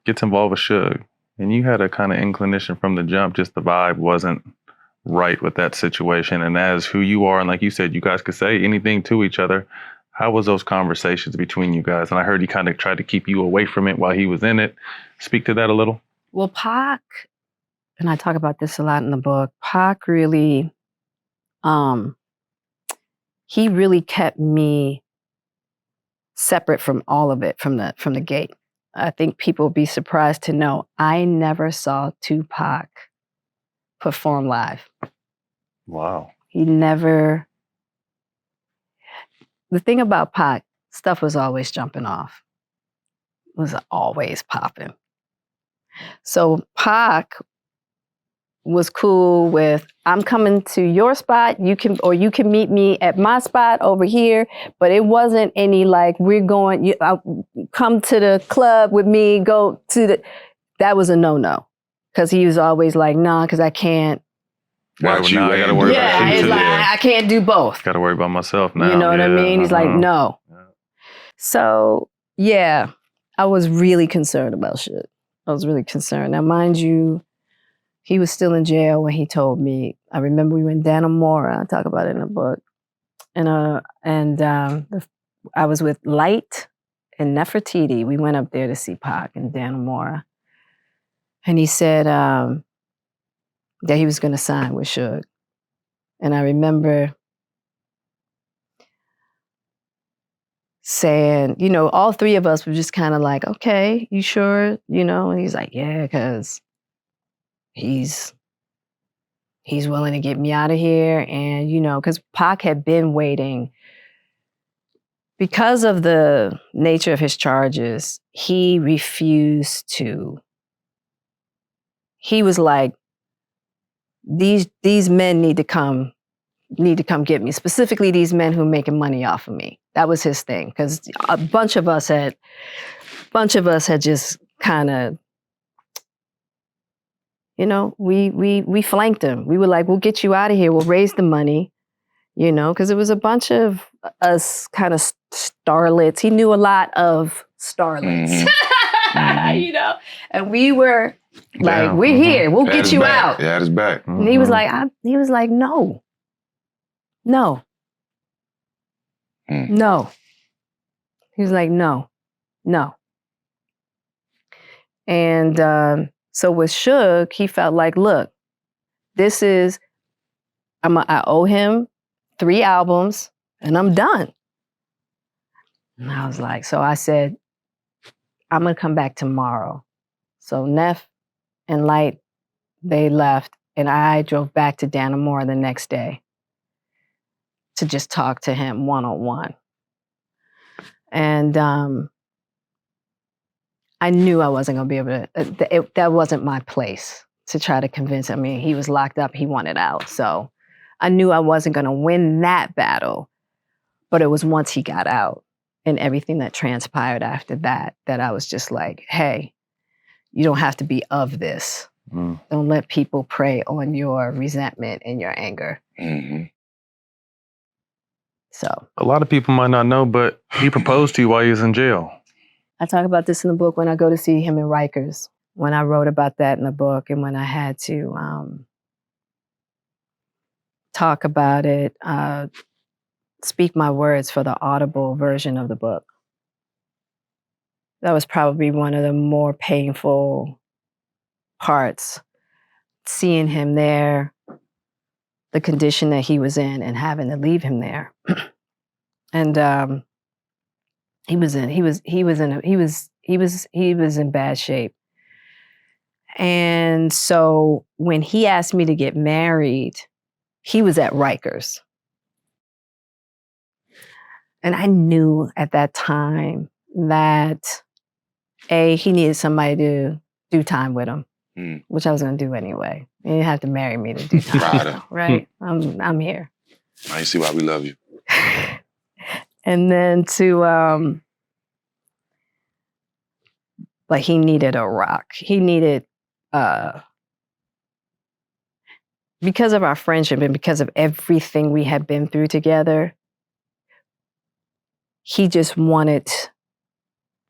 gets involved with Suge. And you had a kind of inclination from the jump, just the vibe wasn't right with that situation. And as who you are, and like you said, you guys could say anything to each other. How was those conversations between you guys? And I heard he kind of tried to keep you away from it while he was in it. Speak to that a little. Well, Pac, and I talk about this a lot in the book, Pac really, he really kept me separate from all of it from the gate. I think people would be surprised to know I never saw Tupac perform live. Wow. He never. The thing about Pac, stuff was always jumping off. It was always popping. So Pac was cool with, I'm coming to your spot, you can meet me at my spot over here, but it wasn't any like, we're going, come to the club with me, go to the, that was a no-no. Because he was always like, nah, because I can't. Watch you. I gotta worry about you he's too. like, I can't do both. Gotta worry about myself now. You know what I mean? He's like, no. So, yeah, I was really concerned about shit. I was really concerned. Now, mind you, he was still in jail when he told me. I remember we were in Dannemora. I talk about it in the book. And I was with Light and Nefertiti. We went up there to see Pac in Dannemora. And he said that he was going to sign with Suge. And I remember saying, you know, all three of us were just kind of like, okay, you sure? You know, and he's like, yeah, because he's willing to get me out of here. And, you know, because Pac had been waiting. Because of the nature of his charges, he refused to. He was like, these men need to come get me. Specifically, these men who are making money off of me. That was his thing. Because a bunch of us had just kind of, you know, we flanked him. We were like, we'll get you out of here. We'll raise the money, you know, because it was a bunch of us kind of starlets. He knew a lot of starlets, you know, and we were like, we're here. We'll get you out. Yeah, his back. And he was like, no. No. He was like, no. And so with Suge, he felt like, look, I owe him 3 albums and I'm done. And I was like, so I said, I'm going to come back tomorrow. So Neff and Light, they left and I drove back to Dannemora the next day to just talk to him one-on-one. And I knew I wasn't going to be able to, that wasn't my place to try to convince him. I mean, he was locked up, he wanted out. So I knew I wasn't going to win that battle, but it was once he got out and everything that transpired after that, that I was just like, hey, you don't have to be of this. Don't let people prey on your resentment and your anger. Mm-hmm. So a lot of people might not know, but he proposed to you while he was in jail. I talk about this in the book when I go to see him in Rikers, when I wrote about that in the book and when I had to talk about it, speak my words for the audible version of the book. That was probably one of the more painful parts, seeing him there, the condition that he was in and having to leave him there. And he was in bad shape. And so when he asked me to get married, he was at Rikers. And I knew at that time that he needed somebody to do time with him. which I was going to do anyway. You didn't have to marry me to do time, right? I'm here. Now you see why we love you. And then but he needed a rock. He needed, because of our friendship and because of everything we had been through together, he just wanted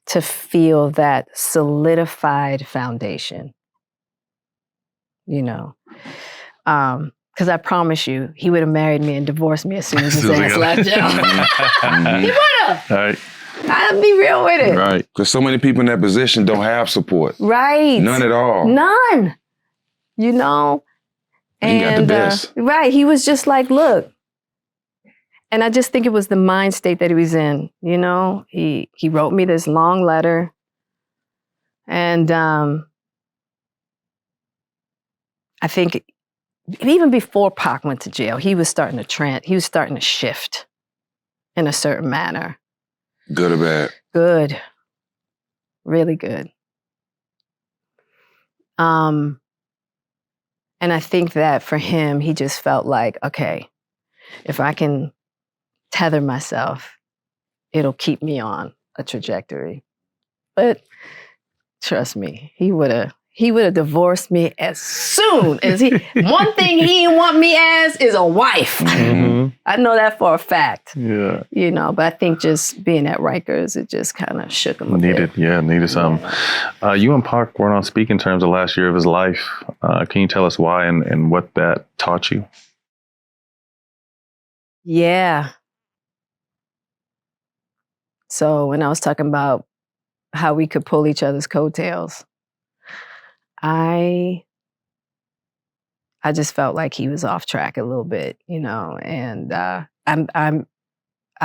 to feel that solidified foundation, because I promise you, he would have married me and divorced me as soon as his ass left jail. He would have. Right. I'll be real with it. Right. Because so many people in that position don't have support. Right. None at all. None. And he got the best. Right. He was just like, look. And I just think it was the mind state that he was in. He wrote me this long letter. And I think even before Pac went to jail, he was starting to shift in a certain manner. Good or bad? Good. Really good. And I think that for him, he just felt like, okay, if I can tether myself, it'll keep me on a trajectory. But trust me, he would have divorced me as soon as one thing he didn't want me as is a wife. I know that for a fact. Yeah. But I think just being at Rikers, it just kind of shook him a bit. Needed something. You and Pac weren't on speaking terms the last year of his life. Can you tell us why and what that taught you? Yeah. So when I was talking about how we could pull each other's coattails, I just felt like he was off track a little bit, and I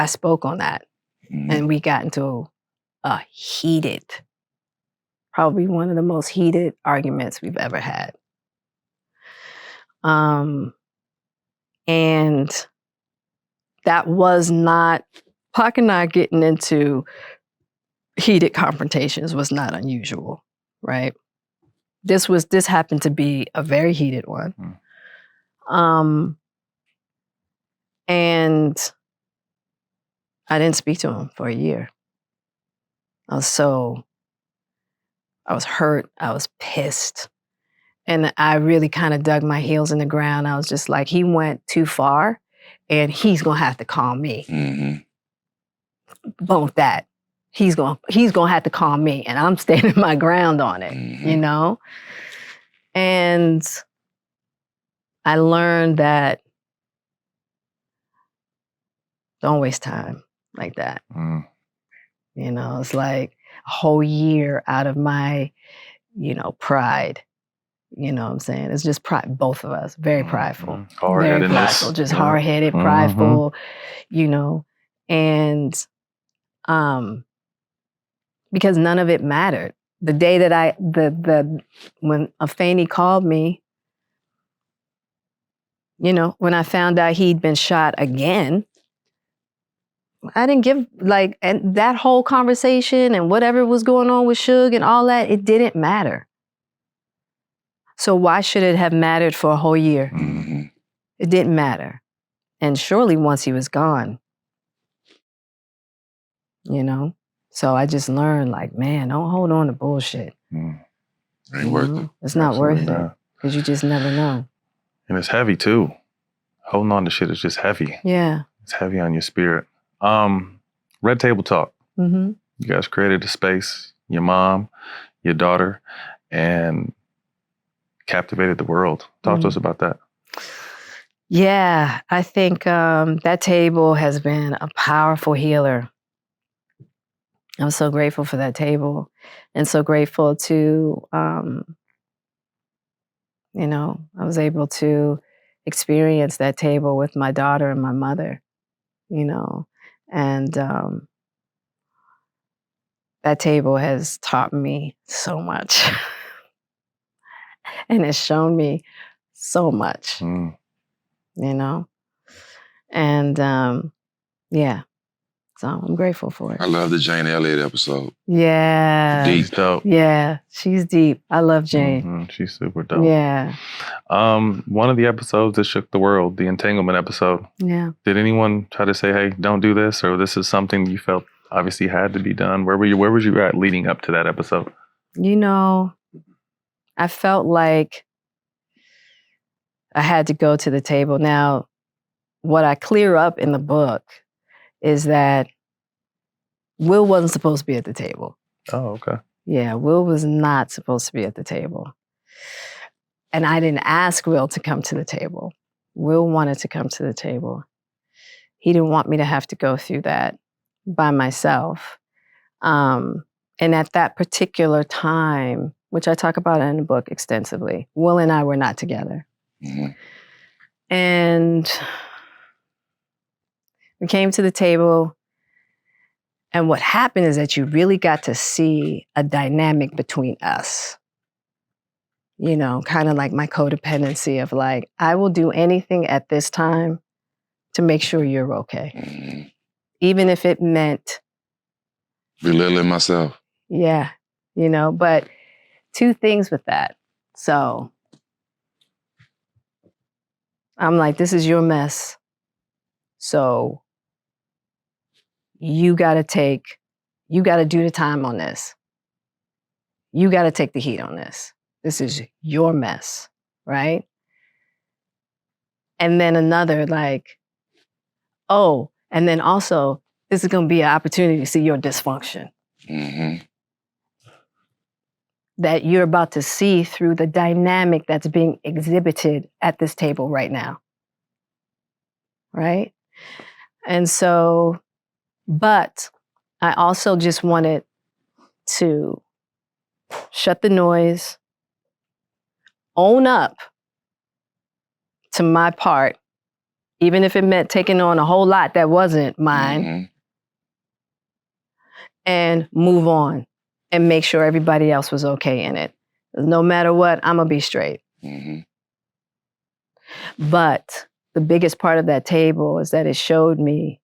spoke on that, and we got into a probably one of the most heated arguments we've ever had. And that was not, Pac and I getting into heated confrontations was not unusual, right? This happened to be a very heated one. And I didn't speak to him for a year. I was hurt. I was pissed. And I really kind of dug my heels in the ground. I was just like, he went too far and he's going to have to calm me. Bump that. He's going to have to calm me, and I'm standing my ground on it, And I learned that don't waste time like that. It's like a whole year out of my, pride. You know what I'm saying? It's just pride, both of us, very prideful. Very prideful, just hard-headed, prideful, and because none of it mattered. The day that when Afeni called me, when I found out he'd been shot again, I didn't give, and that whole conversation and whatever was going on with Suge and all that, it didn't matter. So why should it have mattered for a whole year? It didn't matter. And surely once he was gone, So I just learned, man, don't hold on to bullshit. Ain't worth it. It's not worth it because you just never know. And it's heavy too. Holding on to shit is just heavy. Yeah. It's heavy on your spirit. Red Table Talk. You guys created a space, your mom, your daughter, and captivated the world. Talk to us about that. Yeah, I think that table has been a powerful healer. I'm so grateful for that table and so grateful to, I was able to experience that table with my daughter and my mother, and that table has taught me so much and has shown me so much, and yeah. So I'm grateful for it. I love the Jane Elliott episode. Yeah. Deep. Dope. Yeah, she's deep. I love Jane. She's super dope. Yeah. One of the episodes that shook the world, the entanglement episode. Yeah. Did anyone try to say, hey, don't do this, or this is something you felt obviously had to be done? Where was you at leading up to that episode? You know, I felt like I had to go to the table. Now, what I clear up in the book is that Will wasn't supposed to be at the table. Oh, okay. Yeah, Will was not supposed to be at the table. And I didn't ask Will to come to the table. Will wanted to come to the table. He didn't want me to have to go through that by myself. And at that particular time, which I talk about in the book extensively, Will and I were not together. Mm-hmm. And we came to the table, and what happened is that you really got to see a dynamic between us. You know, kind of like my codependency of like, I will do anything at this time to make sure you're okay. Mm-hmm. Even if it meant Belittling myself. yeah, you know, but two things with that. So I'm like, this is your mess. So you got to do the time on this. You got to take the heat on this. This is your mess, right? And then another like, oh, and then also, this is going to be an opportunity to see your dysfunction. Mm-hmm. That you're about to see through the dynamic that's being exhibited at this table right now. Right? And so, but I also just wanted to shut the noise, own up to my part, even if it meant taking on a whole lot that wasn't mine, Mm-hmm. and move on and make sure everybody else was okay in it. No matter what, I'm gonna be straight. Mm-hmm. But the biggest part of that table is that it showed me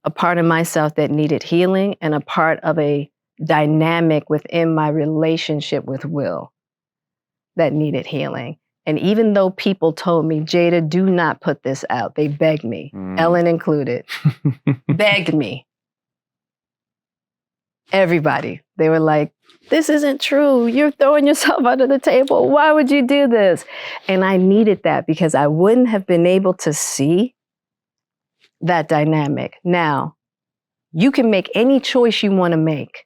a part of myself that needed healing and a part of a dynamic within my relationship with Will that needed healing. And even though people told me, Jada, do not put this out, they begged me, Ellen included, begged me. Everybody, they were like, this isn't true. You're throwing yourself under the table. Why would you do this? And I needed that because I wouldn't have been able to see that dynamic. Now, you can make any choice you want to make,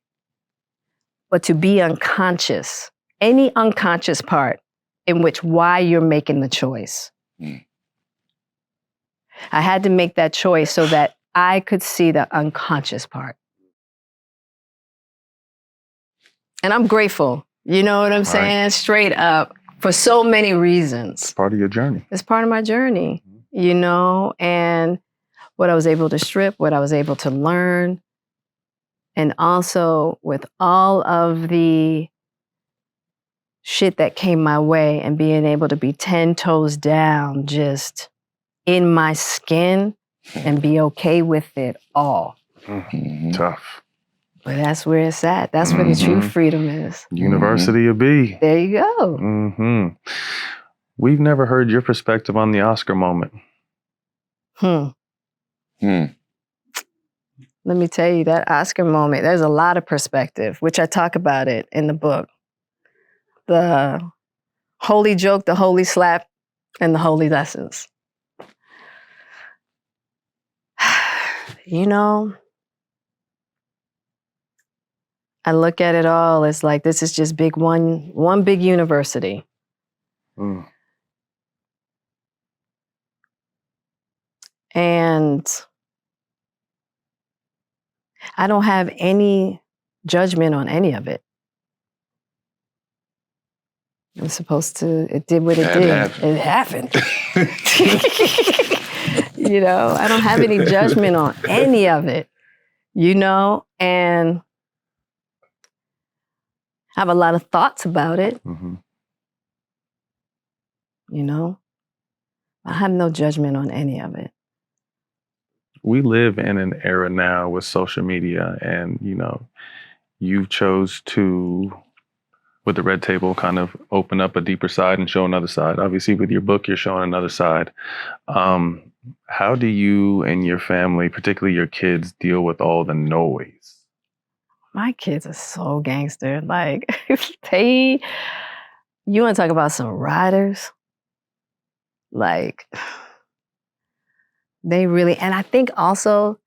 but to be unconscious, any unconscious part in which why you're making the choice. I had to make that choice so that I could see the unconscious part. And I'm grateful, you know what I'm saying? Straight up, for so many reasons. It's part of your journey. It's part of my journey, you know, and what I was able to strip, what I was able to learn, and also with all of the shit that came my way and being able to be 10 toes down, just in my skin and be okay with it all. Mm-hmm. Tough. But that's where it's at. That's where the true freedom is. University of B. There you go. Mm-hmm. We've never heard your perspective on the Oscar moment. Let me tell you, that Oscar moment, there's a lot of perspective, which I talk about it in the book. The holy joke, the holy slap, and the holy lessons. You know, I look at it all as like, this is just one big university. And I don't have any judgment on any of it. It was supposed to, it did what it did. It happened. You know, I don't have any judgment on any of it, you know, and I have a lot of thoughts about it, you know. I have no judgment on any of it. we live in an era now with social media, and you chose to, with the red table, kind of open up a deeper side and show another side. Obviously, with your book, you're showing another side. How do you and your family, particularly your kids, deal with all the noise? My kids are so gangster. Like, you want to talk about some riders? Like, they really, and I think also,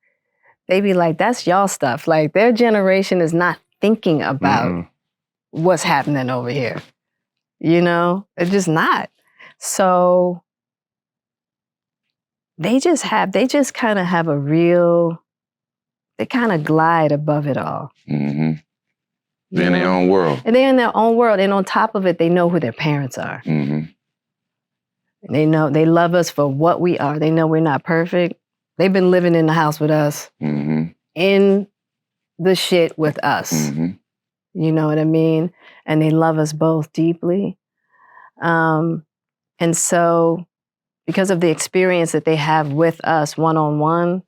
they be like, that's y'all stuff. Like, their generation is not thinking about what's happening over here. It's just not. So they just kind of have they kind of glide above it all. Mm-hmm. They're in their own world. And they're in their own world. And on top of it, they know who their parents are. Mm-hmm. They know they love us for what we are. They know we're not perfect. They've been living in the house with us, in the shit with us. You know what I mean? And they love us both deeply. And so, because of the experience that they have with us one-on-one,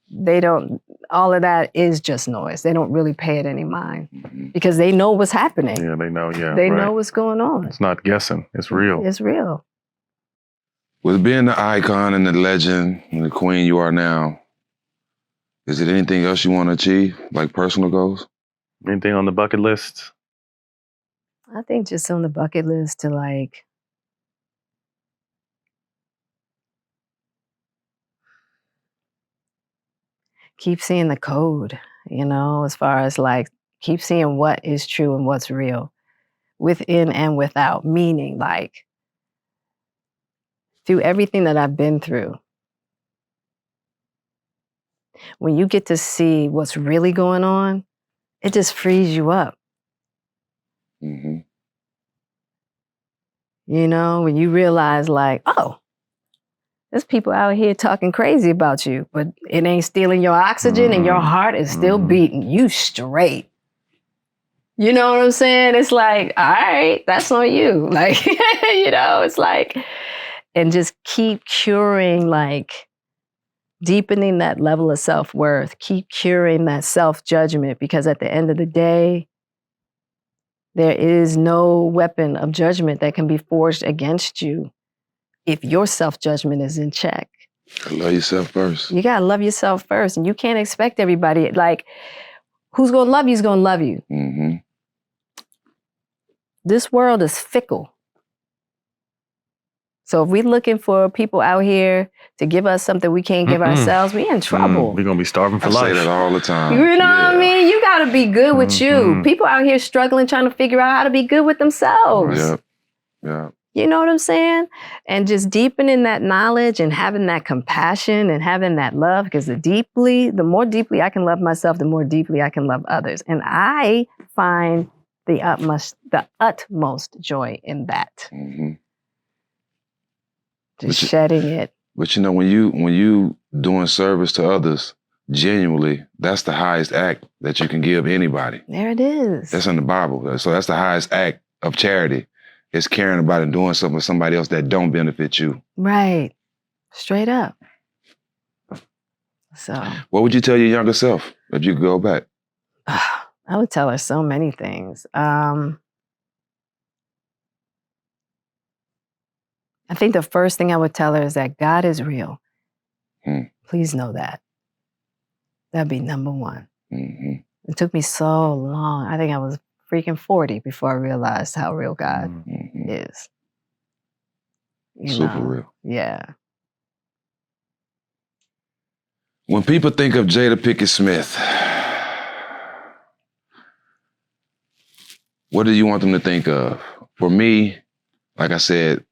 all of that is just noise. They don't really pay it any mind because they know what's happening. Yeah, they know, They know what's going on. It's not guessing, it's real. It's real. With being the icon and the legend and the queen you are now, is it anything else you want to achieve, like personal goals? Anything on the bucket list? I think just on the bucket list to like, keep seeing the code, as far as like, keep seeing what is true and what's real within and without, meaning like, through everything that I've been through, when you get to see what's really going on, it just frees you up. When you realize like, oh, there's people out here talking crazy about you, but it ain't stealing your oxygen and your heart is still beating. You straight. You know what I'm saying? It's like, all right, that's on you. Like, it's like, and just keep curing, like, deepening that level of self-worth, keep curing that self-judgment, because at the end of the day, there is no weapon of judgment that can be forged against you if your self-judgment is in check. Love yourself first. You gotta love yourself first, and you can't expect everybody, like, who's gonna love you is gonna love you. This world is fickle. So if we're looking for people out here to give us something we can't give ourselves, we're in trouble. We're gonna be starving for life. I say that all the time. You know what I mean? You gotta be good with you. People out here struggling, trying to figure out how to be good with themselves. Yeah. You know what I'm saying? And just deepening that knowledge and having that compassion and having that love, because the more deeply I can love myself, the more deeply I can love others. And I find the utmost joy in that. Just shedding it. But when you doing service to others, genuinely, that's the highest act that you can give anybody. There it is. That's in the Bible. So that's the highest act of charity. It's caring about and doing something for somebody else that don't benefit you. Right. Straight up. So. What would you tell your younger self if you could go back? I would tell her so many things. I think the first thing I would tell her is that God is real. Please know that. That'd be number one. It took me so long. I think I was freaking 40 before I realized how real God is. Super real. Yeah. When people think of Jada Pinkett Smith, what do you want them to think of? For me, like I said,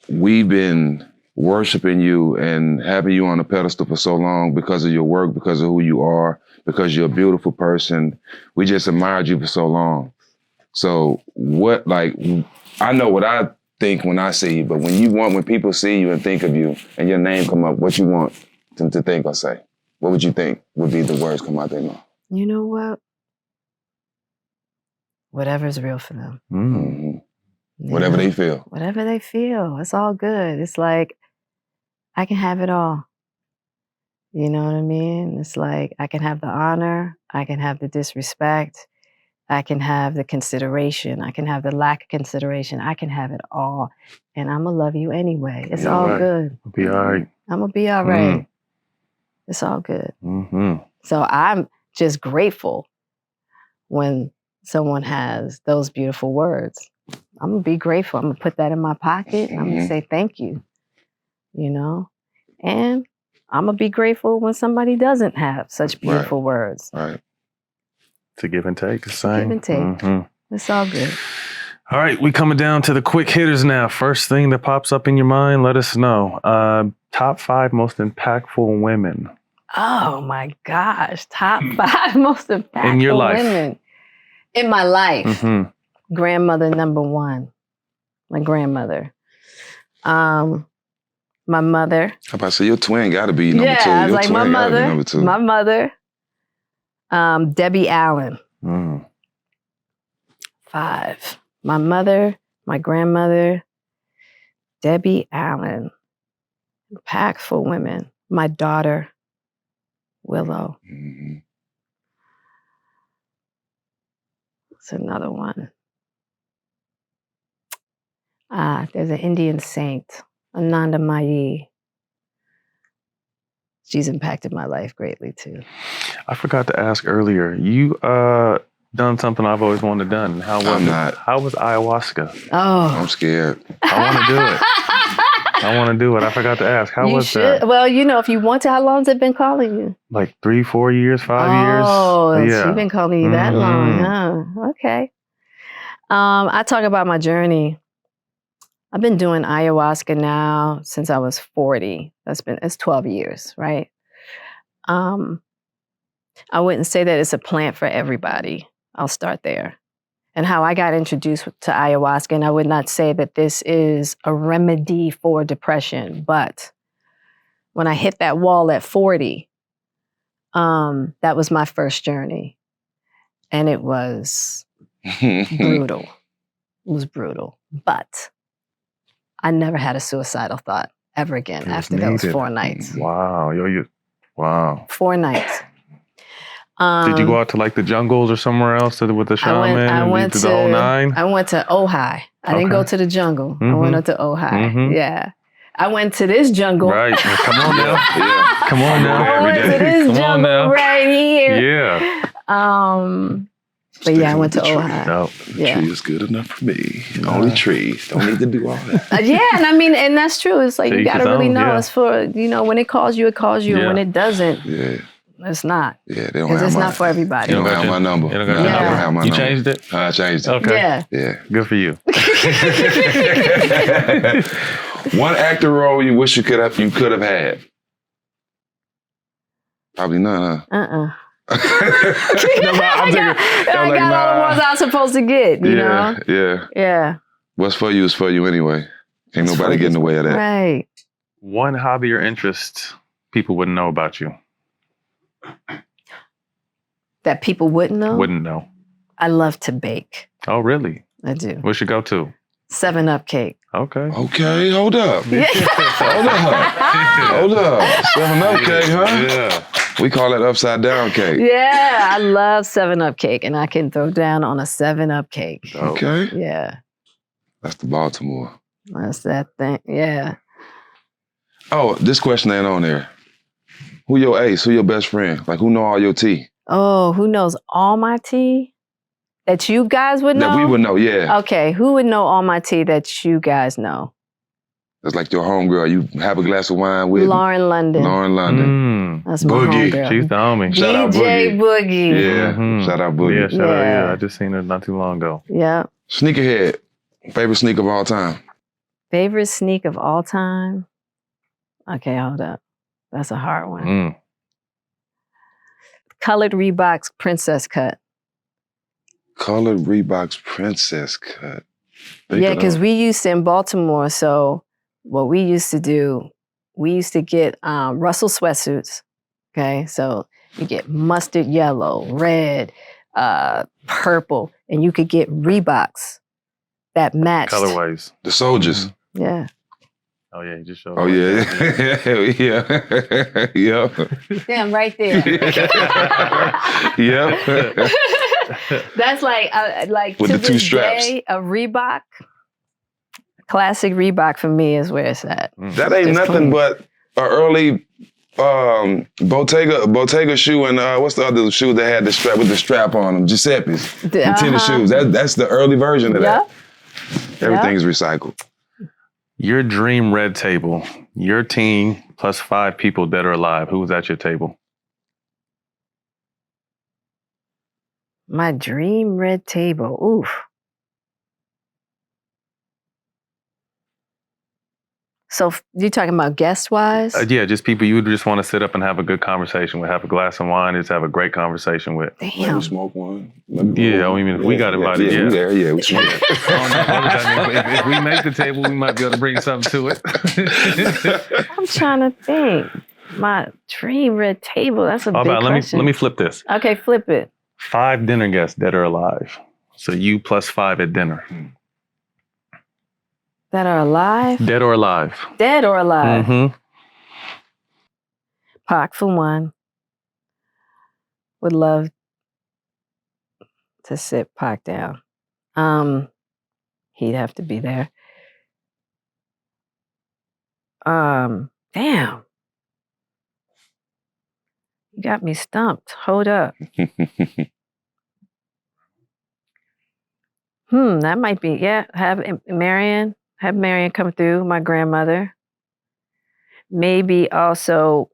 we've been worshiping you and having you on a pedestal for so long because of your work, because of who you are, because you're a beautiful person. We just admired you for so long. So I know what I think when I see you, but when people see you and think of you and your name come up, what you want them to think or say? What would you think would be the words come out their mouth? You know what? Whatever's real for them. Whatever they feel. Whatever they feel. It's all good. It's like, I can have it all. You know what I mean? It's like I can have the honor, I can have the disrespect, I can have the consideration, I can have the lack of consideration, I can have it all. And I'm going to love you anyway. It's all right. good. Be all right. I'm going to be all right. It's all good. Mm-hmm. So I'm just grateful when someone has those beautiful words. I'm going to be grateful. I'm going to put that in my pocket. I'm going to say thank you, you know? And I'm going to be grateful when somebody doesn't have such beautiful words. Right. To give and take. The same. Give and take. Mm-hmm. It's all good. All right, we coming down to the quick hitters now. First thing that pops up in your mind, let us know. Top 5 most impactful women. Oh my gosh. Top 5 most impactful In your life. women. In my life. Mm-hmm. Grandmother number 1. My grandmother. My mother. How about say your twin got to be number 2? Yeah, I was Your like twin my gotta be mother. number 2. My mother. Debbie Allen. 5. My mother, my grandmother, Debbie Allen. Impactful women. My daughter, Willow. That's another one. There's an Indian saint, Ananda Mayi. She's impacted my life greatly too. I forgot to ask earlier. You done something I've always wanted done. How was it? How was ayahuasca? Oh, I'm scared. I want to do it. I want to do it. I forgot to ask. How you was should. that? Well, you know, if you want to, how long has it been calling you? Like 3, 4 years, 5 years? Oh, Yeah. she's been calling you that long, huh? Okay. I talk about my journey. I've been doing ayahuasca now since I was 40. It's 12 years, right? I wouldn't say that it's a plant for everybody. I'll start there. And how I got introduced to ayahuasca, and I would not say that this is a remedy for depression, but when I hit that wall at 40, that was my first journey. And it was brutal. It was brutal. But I never had a suicidal thought ever again after those 4 nights. Wow. Wow. 4 nights. Did you go out to like the jungles or somewhere else with the shaman? I went to the whole 9? I went to Ojai. I didn't go to the jungle. I went up to Ojai. Yeah. I went to this jungle. Right. Come on now. Yeah. Come on now. I went to this jungle right here. Yeah. But yeah, I went to Ojai. No. Yeah. Tree is good enough for me. Only trees. Don't need to do all that. Yeah, and I mean, and that's true. It's like To you each got to his really own, know yeah. it's for, you know, when it calls you, and Yeah. when it doesn't, it's not. Yeah, they don't Because have it's my, not for everybody. They don't have my number. You don't Nah, got they your don't number? have my You number. changed it? I changed it. Okay. Yeah. Yeah. Good for you. One actor role you wish you could have had? Probably none, huh? I got all the ones I was supposed to get, you know? Yeah. Yeah. What's for you is for you anyway. Ain't nobody get in the way of that. Right. One hobby or interest people wouldn't know about you. That people wouldn't know? Wouldn't know. I love to bake. Oh, really? I do. Where'd you go to? 7-Up cake. Okay. Okay, hold up. Hold up. 7-Up cake, huh? Yeah. We call that upside down cake. Yeah, I love 7-Up cake, and I can throw down on a 7-Up cake. Okay. Yeah, That's the Baltimore. that's that thing. Yeah. Oh, this question ain't on there. Who your ace? Who your best friend? Like, who know all your tea? Oh, who knows all my tea? That you guys would know? That we would know, yeah. Okay, who would know all my tea that you guys know? That's like your homegirl. You have a glass of wine with Lauren London. Lauren London. That's my Boogie. homegirl. She's the homie. Shout out DJ Boogie. Yeah. Shout out Boogie. Yeah, shout out. Yeah. Yeah, I just seen her not too long ago. Yeah. Sneakerhead. Favorite sneaker of all time? Favorite sneak of all time? Okay, hold up. That's a hard one. Colored Reeboks Princess Cut. Colored Reeboks Princess Cut. Yeah, because we used to in Baltimore, so what we used to do, we used to get Russell sweatsuits. Okay, so you get mustard yellow, red, purple, and you could get Reeboks that matched. Colorways. The soldiers. Yeah. Oh yeah, he just showed. Oh yeah, yeah, yeah. Damn, right there. Yep. That's like With to the two this straps. day, a Reebok, classic Reebok for me is where it's at. That ain't Just nothing clean. but an early Bottega shoe, and what's the other shoe that had the strap with the strap on them? Giuseppe's. The tennis shoes. That's the early version of that. Everything's recycled. Your dream red table. Your team plus 5 people dead or alive. Who was at your table? My dream red table. Oof. So you talking about guest wise? Yeah, just people you would just want to sit up and have a good conversation with, have a glass of wine, just have a great conversation with. Damn. We smoke one. Yeah, I mean, if we got invited, yeah. yeah. We there, yeah, we smoke. If we make the table, we might be able to bring something to it. I'm trying to think. My dream red table. That's a big question. Let me flip this. Okay, flip it. 5 dinner guests, dead or alive. So you plus 5 at dinner. That are alive? Dead or alive. Dead or alive? Mm-hmm. Pac for one. Would love to sit Pac down. He'd have to be there. Damn. You got me stumped. Hold up. That might be, have Marion come through, my grandmother. Maybe also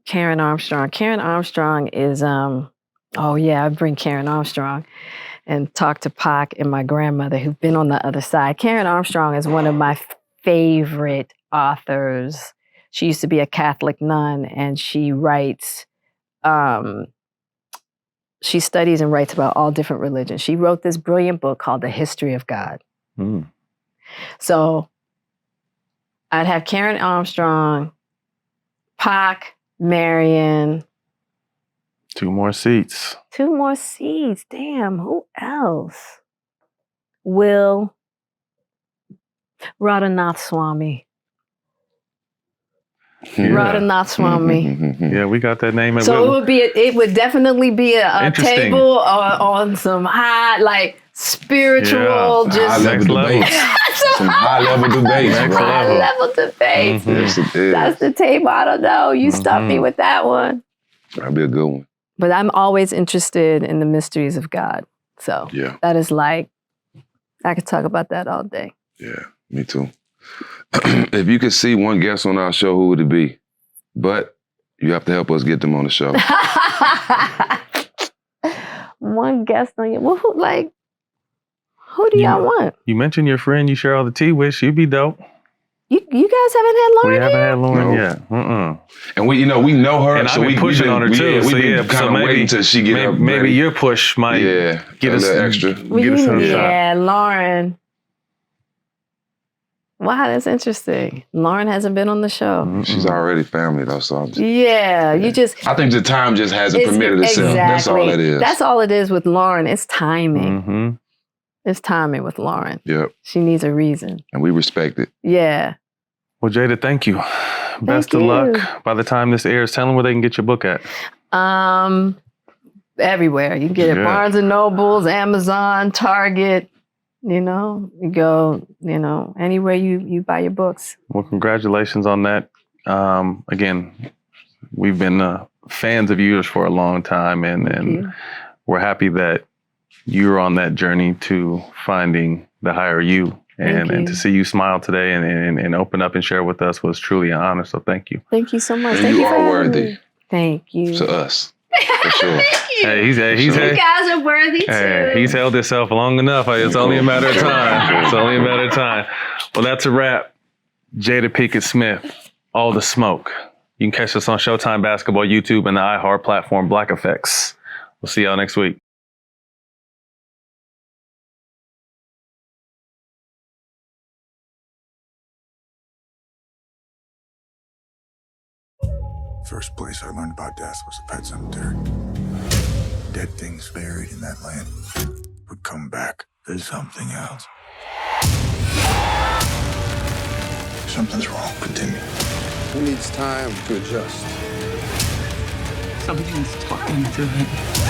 Karen Armstrong. Karen Armstrong is, I'd bring Karen Armstrong and talk to Pac and my grandmother who've been on the other side. Karen Armstrong is one of my favorite authors. She used to be a Catholic nun, and she writes, she studies and writes about all different religions. She wrote this brilliant book called The History of God. So I'd have Karen Armstrong, Pac, Marion. 2 more seats. 2 more seats. Damn, who else? Will. Radhanath Swami. Radhanath Swami. Yeah, we got that name. So it would definitely be a Interesting. table on some high, like spiritual, just High level debates. Some high level debates. high level debates. Yes, it is. That's the table. I don't know. You stumped me with that one. That'd be a good one. But I'm always interested in the mysteries of God. So Yeah. that is like, I could talk about that all day. Yeah, me too. If you could see one guest on our show, who would it be? But you have to help us get them on the show. One guest on you. Well, who do y'all want? You mentioned your friend you share all the tea with. She'd be dope. You guys haven't had Lauren We haven't here? had Lauren No. yet. And we know her. And so I've been pushing on her too. We've So been yeah, kind of waiting till she get up. maybe ready. your push might get a us little extra. Get us in the shot. Yeah, Lauren. Wow, that's interesting. Lauren hasn't been on the show. She's already family though, so I'm just, Yeah, you just. I think the time just hasn't It's- permitted itself. That's all it is. That's all it is with Lauren. It's timing. Mm-hmm. It's timing with Lauren. Yep. She needs a reason. And we respect it. Yeah. Well, Jada, thank you. Best of you. luck. By the time this airs, tell them where they can get your book at. Everywhere. You can get it Yeah. Barnes and Nobles, Amazon, Target. You go, anywhere you buy your books. Well, congratulations on that. Again, we've been fans of yours for a long time, and we're happy that you're on that journey to finding the higher you. And to see you smile today and open up and share with us was truly an honor. So thank you. Thank you so much. And Thank you you for are having worthy. me. Thank you. To us. For sure. Hey, he's You guys are worthy too. Hey, he's held himself long enough. It's only a matter of time. It's only a matter of time. Well, that's a wrap. Jada Pinkett Smith, All the Smoke. You can catch us on Showtime Basketball, YouTube, and the iHeart platform, Black Effects. We'll see y'all next week. First place I learned about death was a pet cemetery. Dead things buried in that land would come back as something else. Something's wrong. Continue. He needs time to adjust. Something's talking to him.